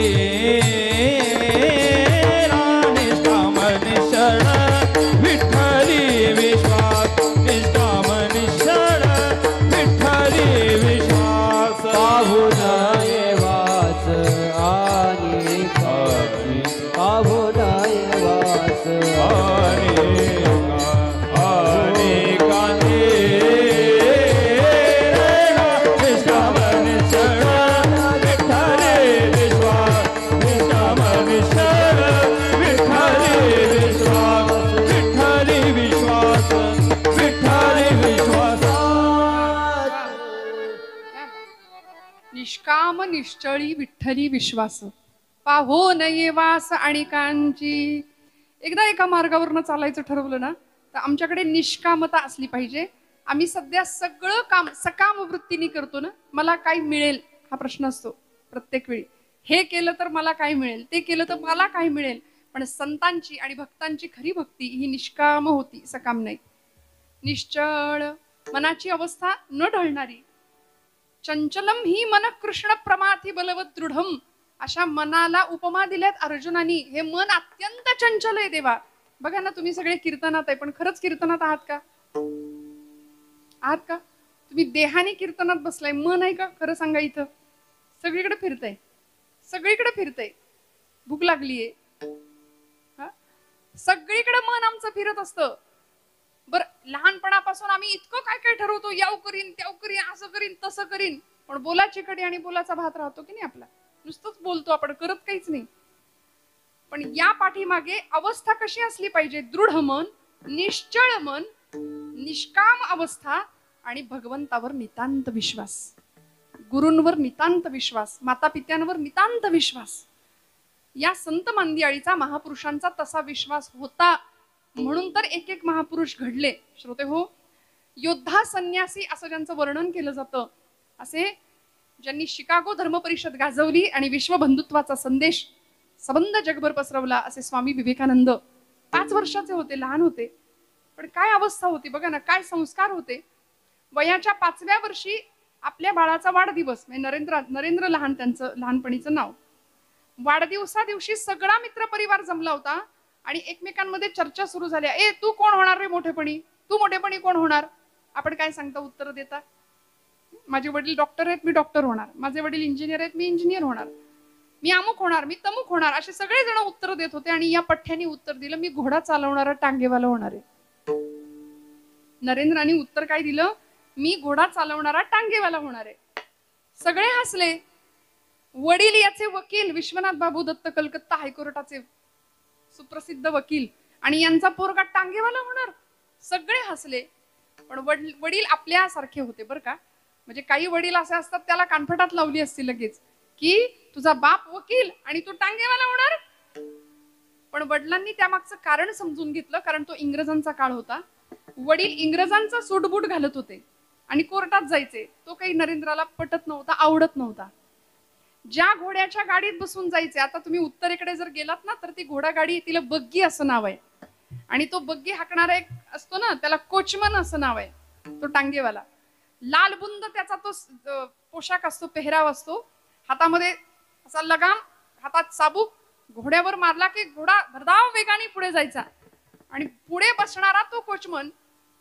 निष्काम निश्चळ विठ्ठली विश्वास, निष्काम निश्चळ विठ्ठली विश्वास. पाहून ये वास आणि कांची, पाहून ये वास आणि कांची, निष्काम निश्चळ विठ्ठली विश्वास, निष्काम निश्चळ विठ्ठली विश्वास, विठ्ठली विश्वास, विठ्ठली विश्वास. निष्काम निश्चळी विठ्ठली विश्वास, पाहो नये वास आणि कांची. एकदा एका मार्गावरनं चालायचं ठरवलं ना, तर आमच्याकडे निष्कामता असली पाहिजे. आम्ही सध्या सगळं काम सकाम वृत्तीने करतो ना, मला काय मिळेल हा प्रश्न असतो प्रत्येक वेळी. हे केलं तर मला काय मिळेल, ते केलं तर मला काय मिळेल. पण संतांची आणि भक्तांची खरी भक्ती ही निष्काम होती, सकाम नाही. निश्चळ मनाची अवस्था न ढळणारी, चंचलम ही मन कृष्ण प्रमाथी बलवत दृढम, अशा मनाला उपमा दिल्यात अर्जुनानी. हे मन अत्यंत चंचल आहे देवा. बघा ना, तुम्ही सगळे कीर्तनात आहे, पण खरंच कीर्तनात आहात का? आहात का? तुम्ही देहाने कीर्तनात बसलाय, मन आहे का? खरं सांगा. इथं सगळीकडे फिरतय, सगळीकडे फिरतय. भूक लागलीये, सगळीकडे मन आमचं फिरत असतं. बर, लहानपणापासून आम्ही इतकं काय काय ठरवतो, याव करीन, त्याव करीन, असं करीन, तसं करीन, पण बोलाची कडी आणि बोलाचा भात राहतो की नाही आपला. नुसतंच बोलतो आपण, करत काहीच नाही. पण या पाठीमागे अवस्था कशी असली पाहिजे? दृढ मन, निश्चळ मन, निष्काम अवस्था आणि भगवंतावर नितांत विश्वास, गुरूंवर नितांत विश्वास, माता पित्यांवर नितांत विश्वास. या संत मांदियाळीचा, महापुरुषांचा तसा विश्वास होता, म्हणून तर एक एक महापुरुष घडले. श्रोते हो, योद्धा संन्यासी असं ज्यांचं वर्णन केलं जातं, असे ज्यांनी शिकागो धर्म परिषद गाजवली आणि विश्वबंधुत्वाचा संदेश सबंध जगभर पसरवला, असे स्वामी विवेकानंद. 5 वर्षाचे होते, लहान होते, पण काय अवस्था होती बघा ना, काय संस्कार होते. वयाच्या 5व्या वर्षी आपल्या बाळाचा वाढदिवस, नरेंद्र लहान, त्यांचं लहानपणीचं नाव. वाढदिवसा दिवशी सगळा मित्र परिवार जमला होता आणि एकमेकांमध्ये चर्चा सुरू झाल्या. ए, तू कोण होणार रे मोठेपणी? तू मोठेपणी कोण होणार? आपण काय सांगता, उत्तर देता? माझे वडील डॉक्टर आहेत, मी डॉक्टर होणार. माझे वडील इंजिनियर आहेत, मी इंजिनियर होणार. मी अमुक होणार, मी तमुक होणार, असे सगळे जण उत्तर देत होते. आणि या पठ्ठ्याने उत्तर दिलं, मी घोडा चालवणारा टांगेवाला होणार आहे. नरेंद्रांनी उत्तर काय दिलं, मी घोडा चालवणारा टांगेवाला होणार आहे. सगळे हसले. वडील याचे वकील विश्वनाथ बाबू दत्त, कलकत्ता हायकोर्टाचे सुप्रसिद्ध वकील, आणि यांचा पोरगा टांगेवाला होणार. सगळे हसले. पण वडील आपल्यासारखे होते बरं का. म्हणजे काही वडील असे असतात, त्याला कानफटात लावली असती लगेच की तुझा बाप वकील आणि तू टांगेवाला होणार. पण वडिलांनी त्यामागचं कारण समजून घेतलं, कारण तो इंग्रजांचा काळ होता. वडील इंग्रजांचा सूटबूट घालत होते आणि कोर्टात जायचे. तो काही नरेंद्राला पटत नव्हता, आवडत नव्हता. ज्या घोड्याच्या गाडीत बसून जायचे, आता तुम्ही उत्तरेकडे जर गेलात ना, तर ती घोडा गाडी, तिला बग्गी असं नाव आहे. आणि तो बग्गी हाकणारा एक असतो ना, त्याला कोचमन असं नाव आहे, तो टांगेवाला. लाल बुंद त्याचा तो पोशाख असतो, पेहराव असतो. हातामध्ये असा लगाम, हातात चाबूक, घोड्यावर मारला की घोडा भरधाव वेगाने पुढे जायचा. आणि पुढे बसणारा तो कोचमन,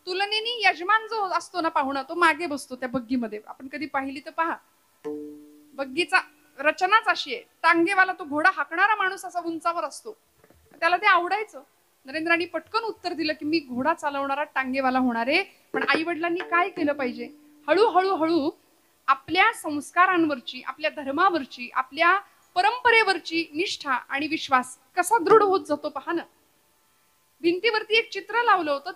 तुलनेने यजमान जो असतो ना पाहुणा, तो मागे बसतो त्या बग्गीमध्ये. आपण कधी पाहिली तर पहा, बग्गीचा रचनाच अशी आहे. टांगेवाला, तो घोडा हाकणारा माणूस असा उंचावर असतो. त्याला ते आवडायचं. नरेंद्रांनी पटकन उत्तर दिलं की मी घोडा चालवणारा टांगेवाला होणार आहे. पण आई वडिलांनी काय केलं पाहिजे, हळूहळू आपल्या संस्कारांवरची, आपल्या धर्मावरची, आपल्या परंपरेवरची निष्ठा आणि विश्वास कसा दृढ होत जातो पहा ना. भिंतीवरती एक चित्र लावलं होतं.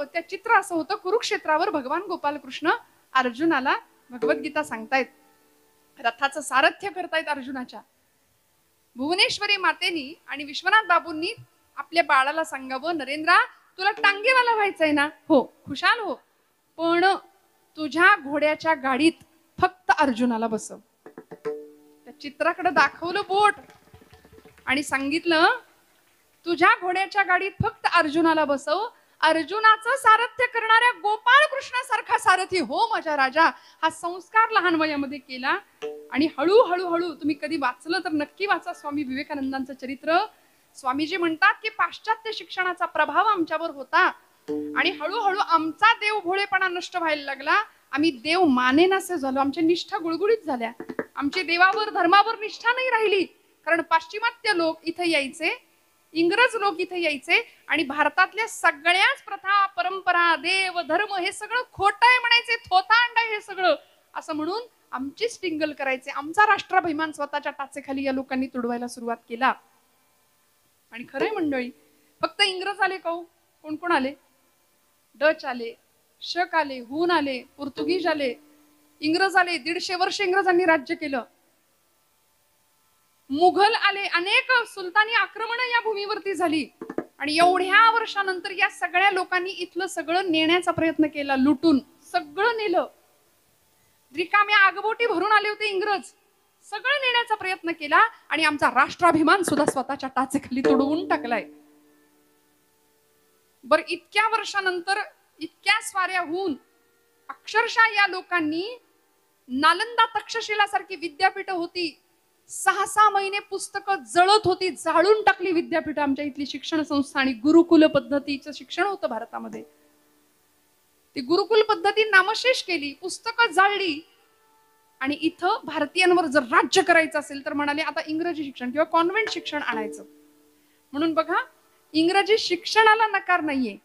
त्या चित्र असं होतं, कुरुक्षेत्रावर भगवान गोपाल कृष्ण अर्जुनाला भगवद्गीता सांगतायत, रथाचं सारथ्य करतायत अर्जुनाच्या. भुवनेश्वरी मातेनी आणि विश्वनाथ बाबूंनी आपल्या बाळाला सांगावं, नरेंद्रा तुला टांगेवाला व्हायचंय ना, हो खुशाल हो, पण तुझ्या घोड्याच्या गाडीत फक्त अर्जुनाला बसव. त्या चित्राकडे दाखवलं बोट आणि सांगितलं, तुझ्या घोड्याच्या गाडीत फक्त अर्जुनाला बसव. अर्जुनाचं सारथ्य करणाऱ्या गोपाळ कृष्णासारखा सारथी हो माझ्या राजा. हा संस्कार लहान वयामध्ये केला. आणि हळूहळू तुम्ही कधी वाचलं तर नक्की वाचा स्वामी विवेकानंदांचं चरित्र. स्वामीजी म्हणतात की पाश्चात्य शिक्षणाचा प्रभाव आमच्यावर होता आणि हळूहळू आमचा देव भोळेपणा नष्ट व्हायला लागला. आम्ही देव मानेनासे झालो. आमच्या निष्ठा गुळगुळीत झाल्या. आमची देवावर, धर्मावर निष्ठा नाही राहिली. कारण पाश्चिमात्य लोक इथे यायचे, इंग्रज लोक इथे यायचे आणि भारतातल्या सगळ्याच प्रथा, परंपरा, देव, धर्म हे सगळं खोटं आहे म्हणायचे, थोता अंडा हे सगळं असं म्हणून आमची स्टिंगल करायचे. आमचा राष्ट्राभिमान स्वतःच्या टाचेखाली या लोकांनी तुडवायला सुरुवात केला. आणि खरंय मंडळी, फक्त इंग्रज आले का? कोण कोण आले? डच आले, शक आले, हून आले, पोर्तुगीज आले, इंग्रज आले. 150 वर्ष इंग्रजांनी राज्य केलं. मुघल आले, अनेक सुलतानी आक्रमण या भूमीवरती झाली. आणि एवढ्या वर्षानंतर या सगळ्या लोकांनी इथलं सगळं नेण्याचा प्रयत्न केला, लुटून सगळं नेलं. रिकाम्या आगबोटी भरून आले होते इंग्रज, सगळं नेण्याचा प्रयत्न केला आणि आमचा राष्ट्राभिमान सुद्धा स्वतःच्या टाचेखाली तुडवून टाकलाय. बर, इतक्या वर्षानंतर, इतक्या स्वाऱ्या होऊन अक्षरशः या लोकांनी नालंदा तक्षशिला सारखी विद्यापीठ होती, 6-6 महिने पुस्तकं जळत होती, जाळून टाकली विद्यापीठ आमच्या इथली शिक्षण संस्था. आणि गुरुकुल पद्धतीचं शिक्षण होतं भारतामध्ये. ती गुरुकुल पद्धती नामशेष केली, पुस्तकं जाळली. आणि इथं भारतीयांवर जर राज्य करायचं असेल तर म्हणाले आता इंग्रजी शिक्षण किंवा कॉन्व्हेंट शिक्षण आणायचं. म्हणून बघा, इंग्रजी शिक्षणाला नकार नाहीये.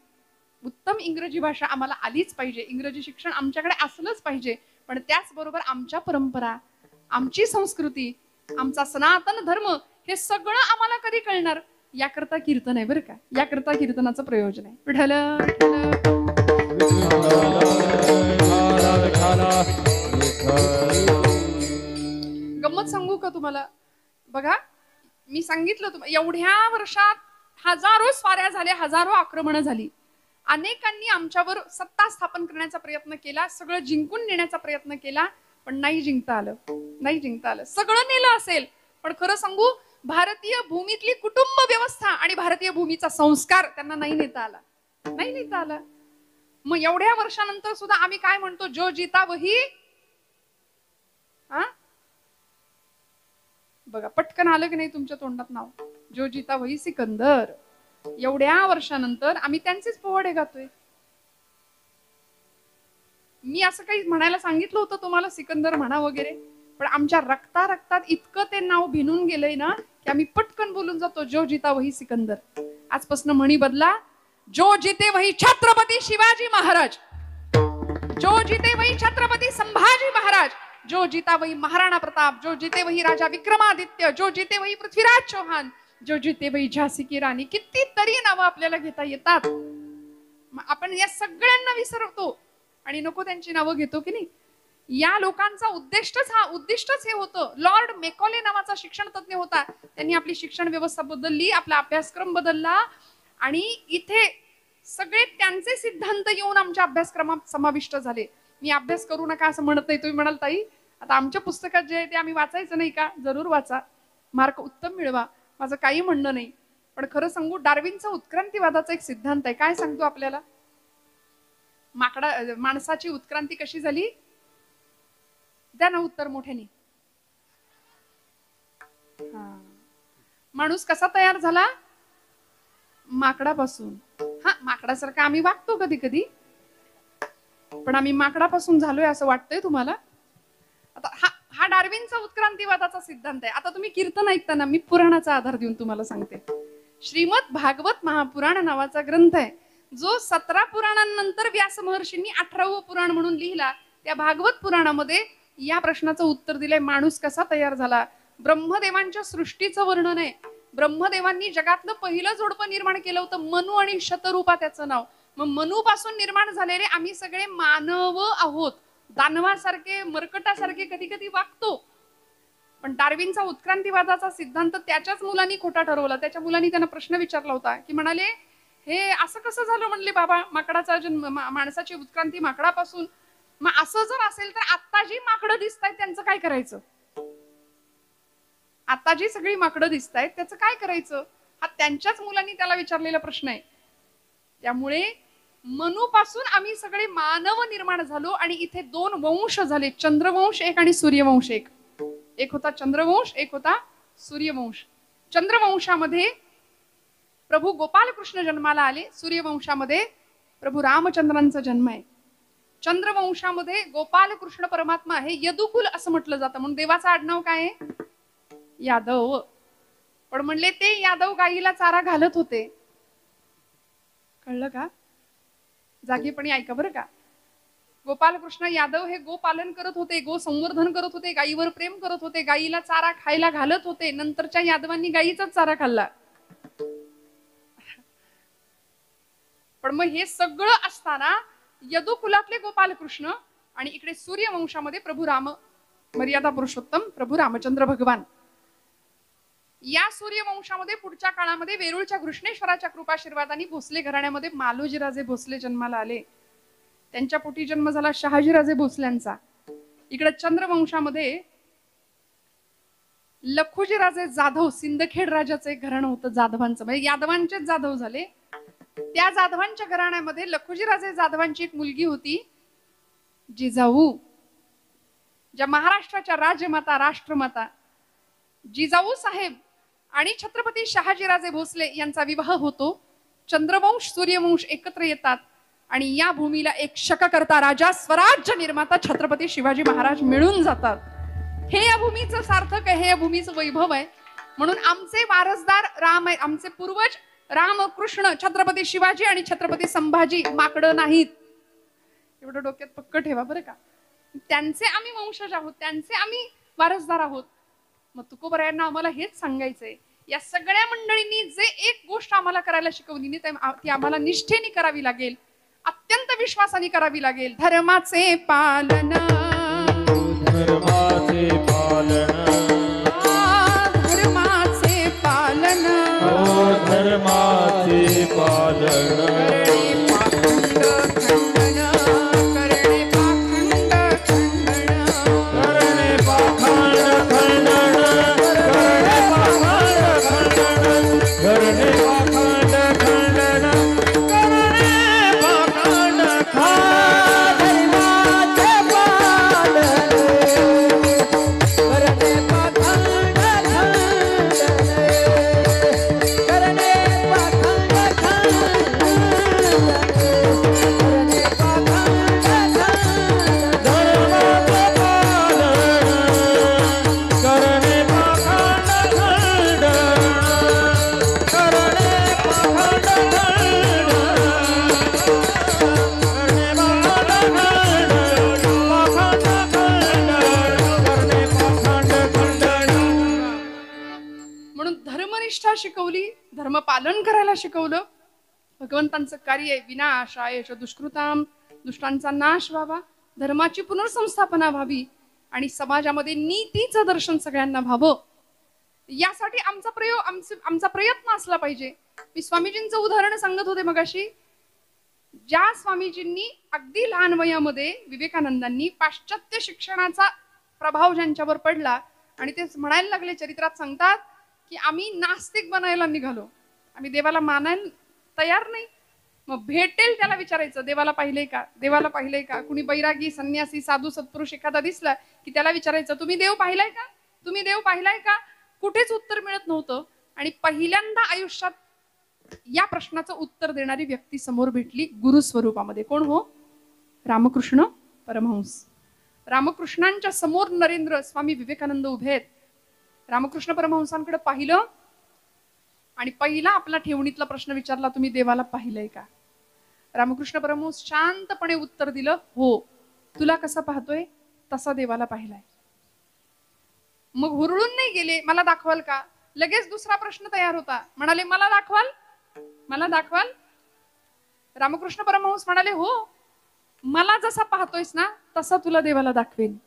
उत्तम इंग्रजी भाषा आम्हाला आलीच पाहिजे, इंग्रजी शिक्षण आमच्याकडे असलंच पाहिजे. पण त्याचबरोबर आमच्या परंपरा, आमची संस्कृती, आमचा सनातन धर्म हे सगळं आम्हाला कधी कळणार? याकरता कीर्तन आहे बरं का. याकरता कीर्तनाचं प्रयोजन आहे. विठ्ठल गंमत सांगू का तुम्हाला? बघा, मी सांगितलं तुम्हाला, एवढ्या वर्षात हजारो स्वाऱ्या झाल्या, हजारो आक्रमणं झाली. अनेकांनी आमच्यावर सत्ता स्थापन करण्याचा प्रयत्न केला, सगळं जिंकून नेण्याचा प्रयत्न केला, पण नाही जिंकता आलं, नाही जिंकता आलं. सगळं नेलं असेल, पण खरं सांगू, भारतीय भूमीतली कुटुंब व्यवस्था आणि भारतीय भूमीचा संस्कार त्यांना नाही नेता आला, नाही नेता आला. मग एवढ्या वर्षानंतर सुद्धा आम्ही काय म्हणतो? जो जीता वही. हा बघा, पटकन आलं की नाही तुमच्या तोंडात नाव? जो जीता वही सिकंदर. एवढ्या वर्षानंतर आम्ही त्यांचेच पोवाडे गातोय. मी असं काही म्हणायला सांगितलं होतं तुम्हाला सिकंदर म्हणा वगैरे, पण आमच्या रक्तात इतकं ते नाव भिनून गेलंय ना की आम्ही पटकन बोलून जातो, जो जिता वही सिकंदर. आजपासून म्हणी बदला. जो जिते वही छत्रपती शिवाजी महाराज, जो जिते वही छत्रपती संभाजी महाराज, जो जीता वही महाराणा प्रताप, जो जीते वही राजा विक्रमादित्य, जो जीते वही पृथ्वीराज चौहान, जो जीते वही झाशी की राणी. कितीतरी नावं आपल्याला घेता येतात. आपण या सगळ्यांना विसरतो आणि नको त्यांची नावं घेतो की नाही. या लोकांचा उद्दिष्टच हे होतं. लॉर्ड मेकॉले नावाचा शिक्षण तज्ञ होता. त्यांनी आपली शिक्षण व्यवस्था बदलली, आपला अभ्यासक्रम बदलला आणि इथे सगळे त्यांचे सिद्धांत येऊन आमच्या अभ्यासक्रमात समाविष्ट झाले. मी अभ्यास करू नका असं म्हणत नाही. तुम्ही म्हणाल ताई आता आमच्या पुस्तकात जे आहे ते आम्ही वाचायचं नाही का? जरूर वाचा, मार्क उत्तम मिळवा, माझं काही म्हणणं नाही. पण खरं सांगू, डार्विनचा उत्क्रांतीवादाचा एक सिद्धांत आहे. काय सांगतो आपल्याला? माणसाची उत्क्रांती कशी झाली? द्या ना उत्तर मोठ्याने. माणूस कसा तयार झाला? माकडापासून. हा, माकडासारखा आम्ही वागतो कधी कधी, पण आम्ही माकडापासून झालोय असं वाटतंय तुम्हाला? आता हा डार्विनचा उत्क्रांतीवादाचा सिद्धांत आहे. आता तुम्ही कीर्तन ऐकताना मी पुराणाचा आधार देऊन तुम्हाला सांगते. श्रीमद भागवत महापुराण नावाचा ग्रंथ आहे, जो 17 पुराणांनंतर व्यास महर्षींनी 18वं पुराण म्हणून लिहिला. त्या भागवत पुराणामध्ये या प्रश्नाचं उत्तर दिलंय, माणूस कसा तयार झाला. ब्रह्मदेवांच्या सृष्टीचं वर्णन आहे. ब्रह्मदेवांनी जगातलं पहिलं जोडपं निर्माण केलं होतं, मनु आणि शतरूपा त्याचं नाव. मग मनू पासून निर्माण झालेले आम्ही सगळे मानव आहोत. दानवासारखे, मरकटासारखे कधी कधी वागतो. पण डार्विनचा उत्क्रांतीवादाचा सिद्धांत त्याच्याच मुलांनी खोटा ठरवला. त्याच्या मुलांनी त्यांना प्रश्न विचारला होता की म्हणाले, हे असं कसं झालं? म्हणले, बाबा माकडाचा जन्म, माणसाची उत्क्रांती माकडापासून. मग असं जर असेल तर आता जी माकडं दिसतायत त्यांचं काय करायचं? आता जी सगळी माकडं दिसतायत त्याचं काय करायचं? हा त्यांच्याच मुलांनी त्याला विचारलेला प्रश्न आहे. त्यामुळे मनूपासून आम्ही सगळे मानव निर्माण झालो आणि इथे 2 वंश झाले, चंद्रवंश एक आणि सूर्यवंश एक. एक होता चंद्रवंश, एक होता सूर्यवंश. चंद्रवंशामध्ये प्रभू गोपाल कृष्ण जन्माला आले, सूर्यवंशामध्ये प्रभू रामचंद्रांचा जन्म आहे. चंद्रवंशामध्ये गोपाल कृष्ण परमात्मा आहे, यदुकुल असं म्हटलं जातं. म्हणून देवाचं आडनाव काय आहे? यादव. पण म्हणले ते यादव गाईला चारा घालत होते. कळलं का? जागीपणी ऐका बरं का. गोपालकृष्ण यादव हे गोपालन करत होते, गो संवर्धन करत होते, गायीवर प्रेम करत होते, गायीला चारा खायला घालत होते. नंतरच्या यादवांनी गायीचाच चारा खाल्ला. पण मग हे सगळं असताना यदुकुलातले गोपालकृष्ण आणि इकडे सूर्यवंशामध्ये प्रभू राम, मर्यादा पुरुषोत्तम प्रभू रामचंद्र भगवान. या सूर्यवंशामध्ये पुढच्या काळामध्ये वेरूळच्या कृष्णेश्वराच्या कृपाशीर्वादाने भोसले घराण्यामध्ये मालोजीराजे भोसले जन्माला आले. त्यांच्या पोटी जन्म झाला शहाजीराजे भोसल्यांचा. इकडे चंद्रवंशामध्ये लखुजीराजे जाधव, सिंदखेड राजाचं एक घराणं होतं जाधवांचं, म्हणजे यादवांचेच जाधव झाले. त्या जाधवांच्या घराण्यामध्ये लखुजीराजे जाधवांची एक मुलगी होती जिजाऊ, ज्या महाराष्ट्राच्या राजमाता, राष्ट्रमाता. जिजाऊ साहेब आणि छत्रपती शहाजीराजे भोसले यांचा विवाह होतो. चंद्रवंश सूर्यवंश एकत्र येतात आणि या भूमीला एक शककर्ता राजा, स्वराज्य निर्माता छत्रपती शिवाजी महाराज मिळून जातात. हे या भूमीचं सार्थक आहे, हे या भूमीचं वैभव आहे. म्हणून आमचे वारसदार राम आहे, आमचे पूर्वज राम, कृष्ण, छत्रपती शिवाजी आणि छत्रपती संभाजी माकडं नाहीत. एवढं डोक्यात पक्क ठेवा बरं का. त्यांचे आम्ही वंशज आहोत, त्यांचे आम्ही वारसदार आहोत. मग तुकोबरायांना आम्हाला हेच सांगायचंय, या सगळ्या मंडळींनी जे एक गोष्ट आम्हाला करायला शिकवली ती आम्हाला निष्ठेने करावी लागेल, अत्यंत विश्वासाने करावी लागेल. धर्माचे पालन, धर्माचे पालन, धर्माचे पालन, धर्माचे पालन. शिकवली, धर्म पालन करायला शिकवलं. भगवंतांचं कार्य आहे विनाशाय च दुष्कृताम, दुष्टांचा नाश व्हावा, धर्माची पुनर्संस्थापना व्हावी आणि समाजामध्ये नीतीचं दर्शन सगळ्यांना व्हावं. यासाठी आमचा प्रयत्न असला पाहिजे. मी स्वामीजींचं उदाहरण सांगत होते मगाशी. ज्या स्वामीजींनी अगदी लहान वयामध्ये विवेकानंदांनी पाश्चात्य शिक्षणाचा प्रभाव ज्यांच्यावर पडला आणि ते म्हणायला लागले, चरित्रात सांगतात की आम्ही नास्तिक बनायला निघालो, आम्ही देवाला मानायला तयार नाही. मग भेटेल त्याला विचारायचं, देवाला पाहिलंय का, देवाला पाहिलंय का. कुणी बैरागी संन्यासी साधू सत्पुरुष एखादा दिसला की त्याला विचारायचं, तुम्ही देव पाहिलाय का, तुम्ही देव पाहिलाय का. कुठेच उत्तर मिळत नव्हतं. आणि पहिल्यांदा आयुष्यात या प्रश्नाचं उत्तर देणारी व्यक्ती समोर भेटली गुरु स्वरूपामध्ये. कोण हो? रामकृष्ण परमहंस. रामकृष्णांच्या समोर नरेंद्र स्वामी विवेकानंद उभे आहेत. रामकृष्ण परमहंसांकडे पाहिलं आणि पहिला आपला ठेवणीतला प्रश्न विचारला, तुम्ही देवाला पाहिलंय का. रामकृष्ण परमहंस शांतपणे उत्तर दिलं, हो, तुला कसं पाहतोय तसा देवाला पाहिलाय. मग हुरळून नाही गेले, मला दाखवाल का. लगेच दुसरा प्रश्न तयार होता. म्हणाले, मला दाखवाल, मला दाखवाल. रामकृष्ण परमहंस म्हणाले, हो, मला जसा पाहतोयस ना तसा तुला देवाला दाखवेन.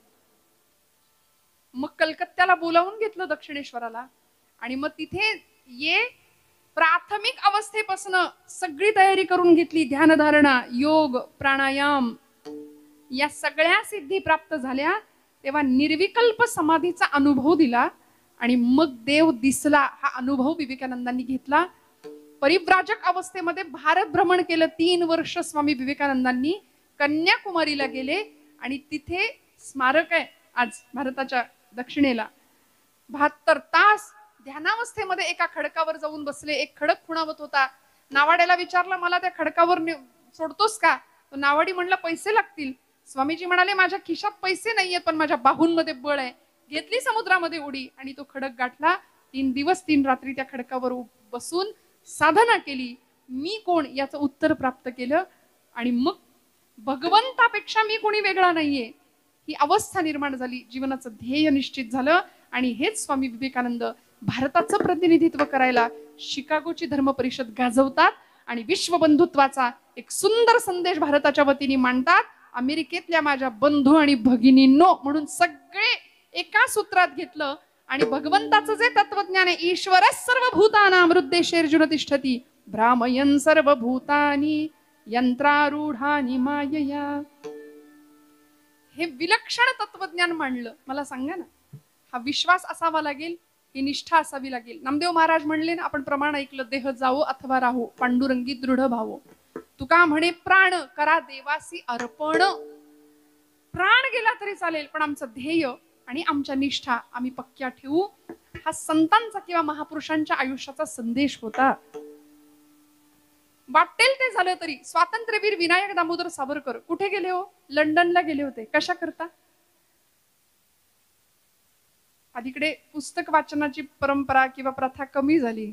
मग कलकत्त्याला बोलावून घेतलं दक्षिणेश्वराला आणि मग तिथे प्राथमिक अवस्थेपासून सगळी तयारी करून घेतली. ध्यानधारणा, योग, प्राणायाम या सगळ्या सिद्धी प्राप्त झाल्या. तेव्हा निर्विकल्प समाधीचा अनुभव दिला आणि मग देव दिसला. हा अनुभव विवेकानंदांनी घेतला. परिव्राजक अवस्थेमध्ये भारत भ्रमण केलं. 3 वर्ष स्वामी विवेकानंदांनी कन्याकुमारीला गेले आणि तिथे स्मारक आहे आज भारताच्या दक्षिणेला. 72 तास ध्यानावस्थेमध्ये एका खडकावर जाऊन बसले. एक खडक खुणावत होता. नावाड्याला विचारलं, मला त्या खडकावर सोडतोस का. तो नावाडी म्हणला, पैसे लागतील. स्वामीजी म्हणाले, माझ्या खिशात पैसे नाहीयेत पण माझ्या बाहूंमध्ये बळ आहे. घेतली समुद्रामध्ये उडी आणि तो खडक गाठला. 3 दिवस 3 रात्री त्या खडकावर बसून साधना केली. मी कोण याचं उत्तर प्राप्त केलं आणि मग भगवंतापेक्षा मी कोणी वेगळा नाहीये ही अवस्था निर्माण झाली. जीवनाचं ध्येय निश्चित झालं आणि हेच स्वामी विवेकानंद भारताचं प्रतिनिधित्व करायला शिकागोची धर्म परिषद गाजवतात आणि विश्वबंधुत्वाचा एक सुंदर संदेश भारताच्या वतीने मांडतात. अमेरिकेतल्या माझ्या बंधू आणि भगिनींनो म्हणून सगळे एका सूत्रात घेतलं आणि भगवंताचं जे तत्वज्ञान आहे, ईश्वर सर्वभूतानां हृद्देशेर्जुन तिष्ठति भ्रामयन् सर्वभूतानि यंत्रारूढानि मायया. हे विलक्षण तत्वज्ञान मांडलं. मला सांगा ना, हा विश्वास असावा लागेल, ही निष्ठा असावी लागेल. नामदेव महाराज म्हणले ना, आपण प्रमाण ऐकलं, देह जावो अथवा राहो पांडुरंगी दृढ भावो. तुका म्हणे प्राण करा देवासी अर्पण. प्राण गेला तरी चालेल पण आमचं ध्येय आणि आमच्या निष्ठा आम्ही पक्क्या ठेवू. हा संतांचा किंवा महापुरुषांच्या आयुष्याचा संदेश होता. वाटेल ते झालं तरी स्वातंत्र्यवीर विनायक दामोदर सावरकर कुठे गेले हो? लंडनला गेले होते. कशा करता? अलीकडे पुस्तक वाचनाची परंपरा किंवा प्रथा कमी झाली,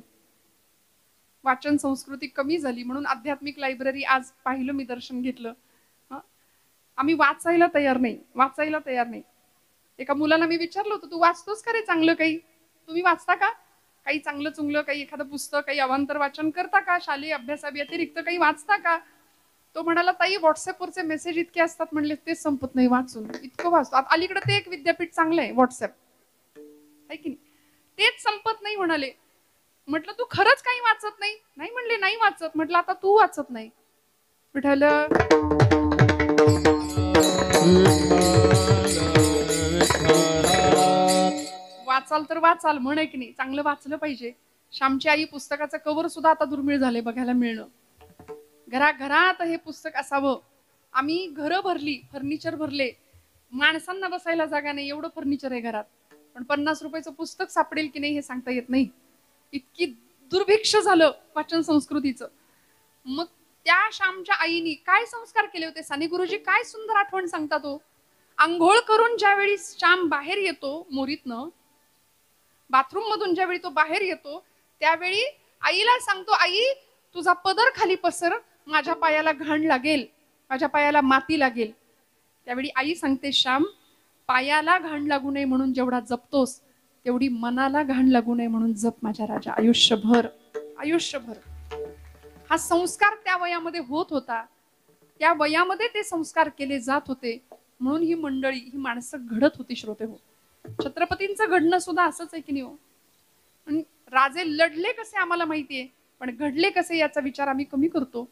वाचन संस्कृती कमी झाली म्हणून आध्यात्मिक लायब्ररी आज पाहिलं मी, दर्शन घेतलं. आम्ही वाचायला तयार नाही, वाचायला तयार नाही. एका मुलाला मी विचारलं होतं, तू वाचतोस का रे चांगलं काही? तुम्ही वाचता का काही चांगलं चुंगलं, काही एखादं पुस्तक, काही अवांतर वाचन करता का? शालेय अभ्यासाव्यतिरिक्त काही वाचता का? तो म्हणाला, ताई व्हॉट्सअपवरचे मेसेज इतके असतात, म्हणले ते संपत नाही वाचून, इतकं वाचतो. आता अलीकडे ते एक विद्यापीठ चांगलं आहे व्हॉट्सअप, आहे की नाही, तेच संपत नाही म्हणाले. म्हटलं तू खरंच काही वाचत नाही? नाही म्हणले नाही वाचत. म्हटलं आता तू वाचत नाही. विठ्ठल वाचाल तर वाचाल, म्हणे की नाही, चांगलं वाचलं पाहिजे. श्यामची आई पुस्तकाचं कव्हर सुद्धा आता दुर्मिळ झाले बघायला मिळणं. घराघरात हे पुस्तक असावं. आम्ही घरं भरली, फर्निचर भरले, माणसांना बसायला जागा नाही, एवढं फर्निचर आहे घरात, पण 50 रुपयाचं पुस्तक सापडेल की नाही हे सांगता येत नाही. इतकी दुर्भिक्ष झालं वाचन संस्कृतीचं. मग त्या श्यामच्या आईनी काय संस्कार केले होते? साने गुरुजी काय सुंदर आठवण सांगतात. तो आंघोळ करून ज्यावेळी श्याम बाहेर येतो मोरीतनं, बाथरूम मधून ज्यावेळी तो बाहेर येतो त्यावेळी आईला सांगतो, आई तुझा पदर खाली पसर, माझ्या पायाला घाण लागेल, माझ्या पायाला माती लागेल. त्यावेळी आई सांगते, श्याम पायाला घाण लागू नये म्हणून जेवढा जपतोस तेवढी मनाला घाण लागू नये म्हणून जप माझ्या राजा आयुष्यभर. आयुष्यभर हा संस्कार त्या वयामध्ये होत होता, त्या वयामध्ये ते संस्कार केले जात होते, म्हणून ही मंडळी, ही माणसं घडत होती. श्रोते हो, छत्रपतींचं घडणं सुद्धा असंच आहे की नाही हो. राजे लढले कसे आम्हाला माहितीये, पण घडले कसे याचा विचार आम्ही कमी करतो.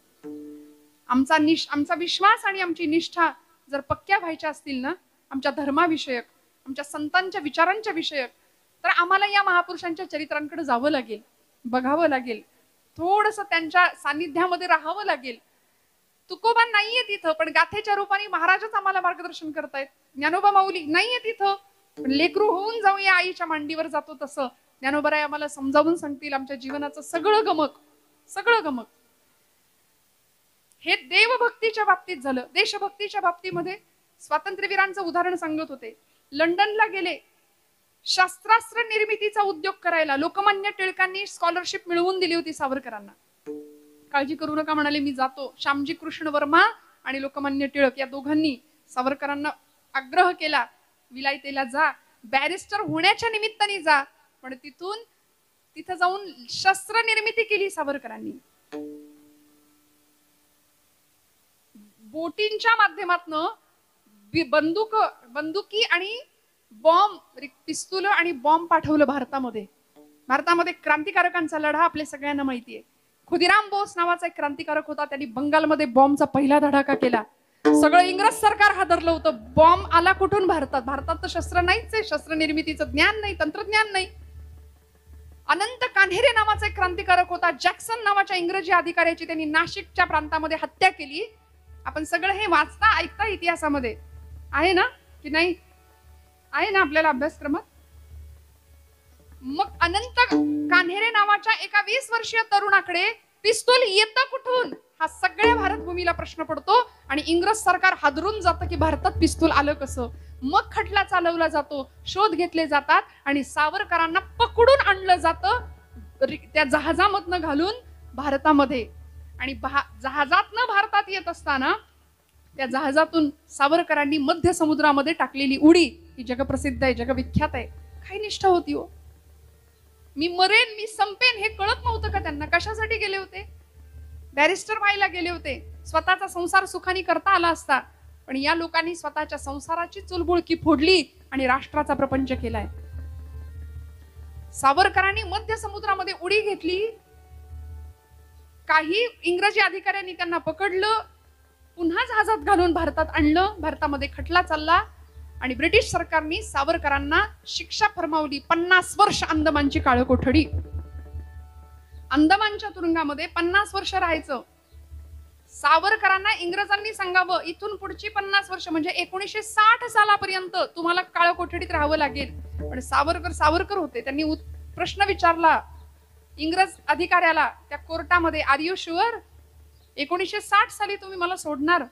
आमचा विश्वास आणि आमची निष्ठा जर पक्क्या व्हायच्या असतील ना, आमच्या धर्माविषयक, आमच्या संतांच्या विचारांच्या विषयक, तर आम्हाला या महापुरुषांच्या चरित्रांकडे जावं लागेल, बघावं लागेल, थोडस त्यांच्या सानिध्यामध्ये राहावं लागेल. तुकोबा नाहीये तिथं, पण गाथेच्या रूपाने महाराजच आम्हाला मार्गदर्शन करतायत. ज्ञानोबा माऊली नाहीये तिथं, पण लेकरू होऊन जाऊया आईच्या मांडीवर जातो तसं ज्ञानोबराय आम्हाला समजावून सांगतील आमच्या जीवनाचं सगळं गमक, सगळं गमक. हे देवभक्तीच्या बाबतीत झालं. देशभक्तीच्या बाबतीमध्ये स्वातंत्र्यवीरांचं उदाहरण सांगत होते. लंडनला गेले शस्त्रास्त्र निर्मितीचा उद्योग करायला. लोकमान्य टिळकांनी स्कॉलरशिप मिळवून दिली होती सावरकरांना. काळजी करू नका म्हणाले, मी जातो. श्यामजी कृष्ण वर्मा आणि लोकमान्य टिळक या दोघांनी सावरकरांना आग्रह केला, विलायतेला जा, बॅरिस्टर होण्याच्या निमित्ताने जा. पण तिथं जाऊन शस्त्र निर्मिती केली सावरकरांनी. बोटींच्या माध्यमातून बंदुकी आणि बॉम्ब, पिस्तूल आणि बॉम्ब पाठवलं भारतामध्ये. भारतामध्ये क्रांतिकारकांचा लढा आपल्या सगळ्यांना माहितीये. खुदिराम बोस नावाचा एक क्रांतिकारक होता, त्यांनी बंगालमध्ये बॉम्बचा पहिला धडाका केला. सगळं इंग्रज सरकार हादरलं होतं. बॉम्ब आला कुठून? भारतात. भारतात तर शस्त्र नाहीच आहे, शस्त्र निर्मितीचं ज्ञान नाही, तंत्रज्ञान नाही. अनंत कान्हेरे नावाचा एक क्रांतिकारक होता. जॅक्सन नावाच्या इंग्रजी अधिकाऱ्याची त्यांनी नाशिकच्या प्रांतामध्ये हत्या केली. आपण सगळं हे वाचता ऐकता इतिहासामध्ये आहे ना की नाही? आहे ना आपल्याला अभ्यासक्रमात. मग अनंत कान्हेरे नावाच्या एका 20 वर्षीय तरुणाकडे पिस्तूल येतं कुठून, हा सगळ्या भारतभूमीला प्रश्न पडतो. आणि इंग्रज सरकार हादरून जातं की भारतात पिस्तूल आलं कसं. मग खटला चालवला जातो, शोध घेतले जातात आणि सावरकरांना पकडून आणलं जातं त्या जहाजामधनं घालून भारतामध्ये. आणि जहाजातनं भारतात येत असताना त्या जहाजातून सावरकरांनी मध्य समुद्रामध्ये टाकलेली उडी ही जगप्रसिद्ध आहे, जगविख्यात आहे. काही निष्ठा होती हो. मी मरेन, मी संपेन हे कळत नव्हतं का त्यांना? कशासाठी गेले होते? बॅरिस्टर व्हायला गेले होते. स्वतःचा संसार सुखाने करता आला असता, पण या लोकांनी स्वतःच्या संसाराची चुलबुळकी फोडली आणि राष्ट्राचा प्रपंच केलाय. सावरकरांनी मध्य समुद्रामध्ये उडी घेतली. काही इंग्रजी अधिकाऱ्यांनी त्यांना पकडलं, पुन्हा जहाजात घालून भारतात आणलं. भारतामध्ये खटला चालला आणि ब्रिटिश सरकारने सावरकरांना शिक्षा फरमावली. 50 वर्ष अंदमानची काळ कोठडी. अंदमानच्या तुरुंगामध्ये 50 वर्ष राहायचं. सावरकरांना इंग्रजांनी सांगावं, इथून पुढची 50 वर्ष म्हणजे 1960 सालापर्यंत तुम्हाला काळ कोठडीत राहावं लागेल. पण सावरकर होते. त्यांनी प्रश्न विचारला इंग्रज अधिकाऱ्याला त्या कोर्टामध्ये, आर यू शुअर 1960 साली तुम्ही मला सोडणार,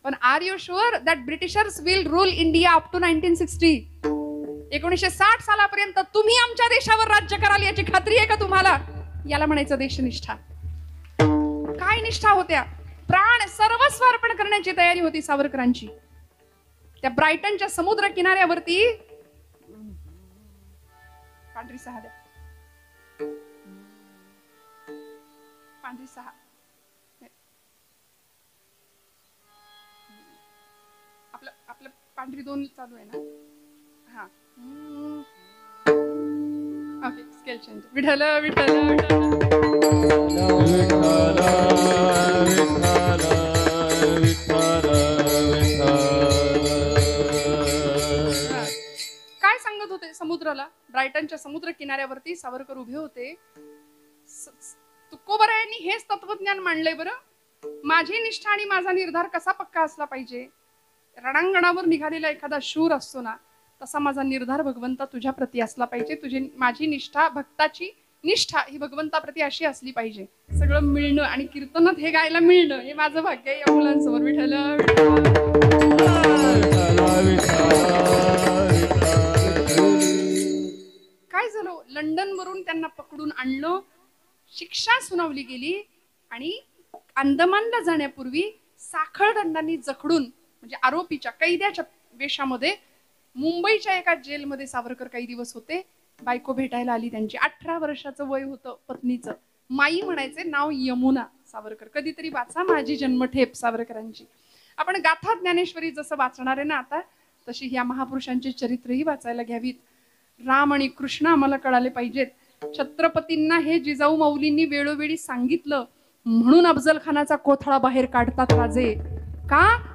पण are you sure that Britishers will rule India up to 1960? 1960 सालापर्यंत तुम्ही आमच्या देशावर राज्य कराल याची खात्री आहे का तुम्हाला? याला म्हणायचं देशनिष्ठा. काय निष्ठा होत्या? प्राण सर्वस्व अर्पण करण्याची तयारी होती सावरकरांची. त्या ब्रायटनच्या समुद्र किनाऱ्यावरती पांढरी सहा द्या, पांढरी सहा. आपलं पांढरी 2 चालू आहे ना? हा, okay. Scale change. Vitthal Vitthal काय सांगत होते समुद्राला? ब्रायटनच्या समुद्र किनाऱ्यावरती सावरकर उभे होते. तुकोबरायांनी हेच तत्वज्ञान मांडलंय. बरं, माझी निष्ठा आणि माझा निर्धार कसा पक्का असला पाहिजे? रणांगणावर निघालेला एखादा शूर असतो ना, तसा माझा निर्धार भगवंता तुझ्या प्रती असला पाहिजे. माझी निष्ठा, भक्ताची निष्ठा ही भगवंताप्रती अशी असली पाहिजे. सगळं मिळणं आणि कीर्तनात हे गायला मिळणं हे माझं भाग्य आहे. या मुलांसमोर विठ्ठल काय झालं? लंडन वरून त्यांना पकडून आणलं, शिक्षा सुनावली गेली आणि अंदमानला जाण्यापूर्वी साखळ दंडांनी जखडून, म्हणजे आरोपीच्या, कैद्याच्या वेशामध्ये मुंबईच्या एका जेलमध्ये सावरकर काही दिवस होते. बायको भेटायला आली त्यांची. 18 वर्षाचं वय होतं पत्नीचं. माई म्हणायचे, नाव यमुना सावरकर. कधीतरी वाचा माझी जन्मठेप सावरकरांची. आपण गाथा ज्ञानेश्वरी जसं वाचणार आहे ना आता, तशी ह्या महापुरुषांची चरित्रही वाचायला घ्यावीत. राम आणि कृष्ण आम्हाला कळाले पाहिजेत. छत्रपतींना हे जिजाऊ माऊलींनी वेळोवेळी सांगितलं म्हणून अफजल खानाचा कोथळा बाहेर काढतात राजे. का?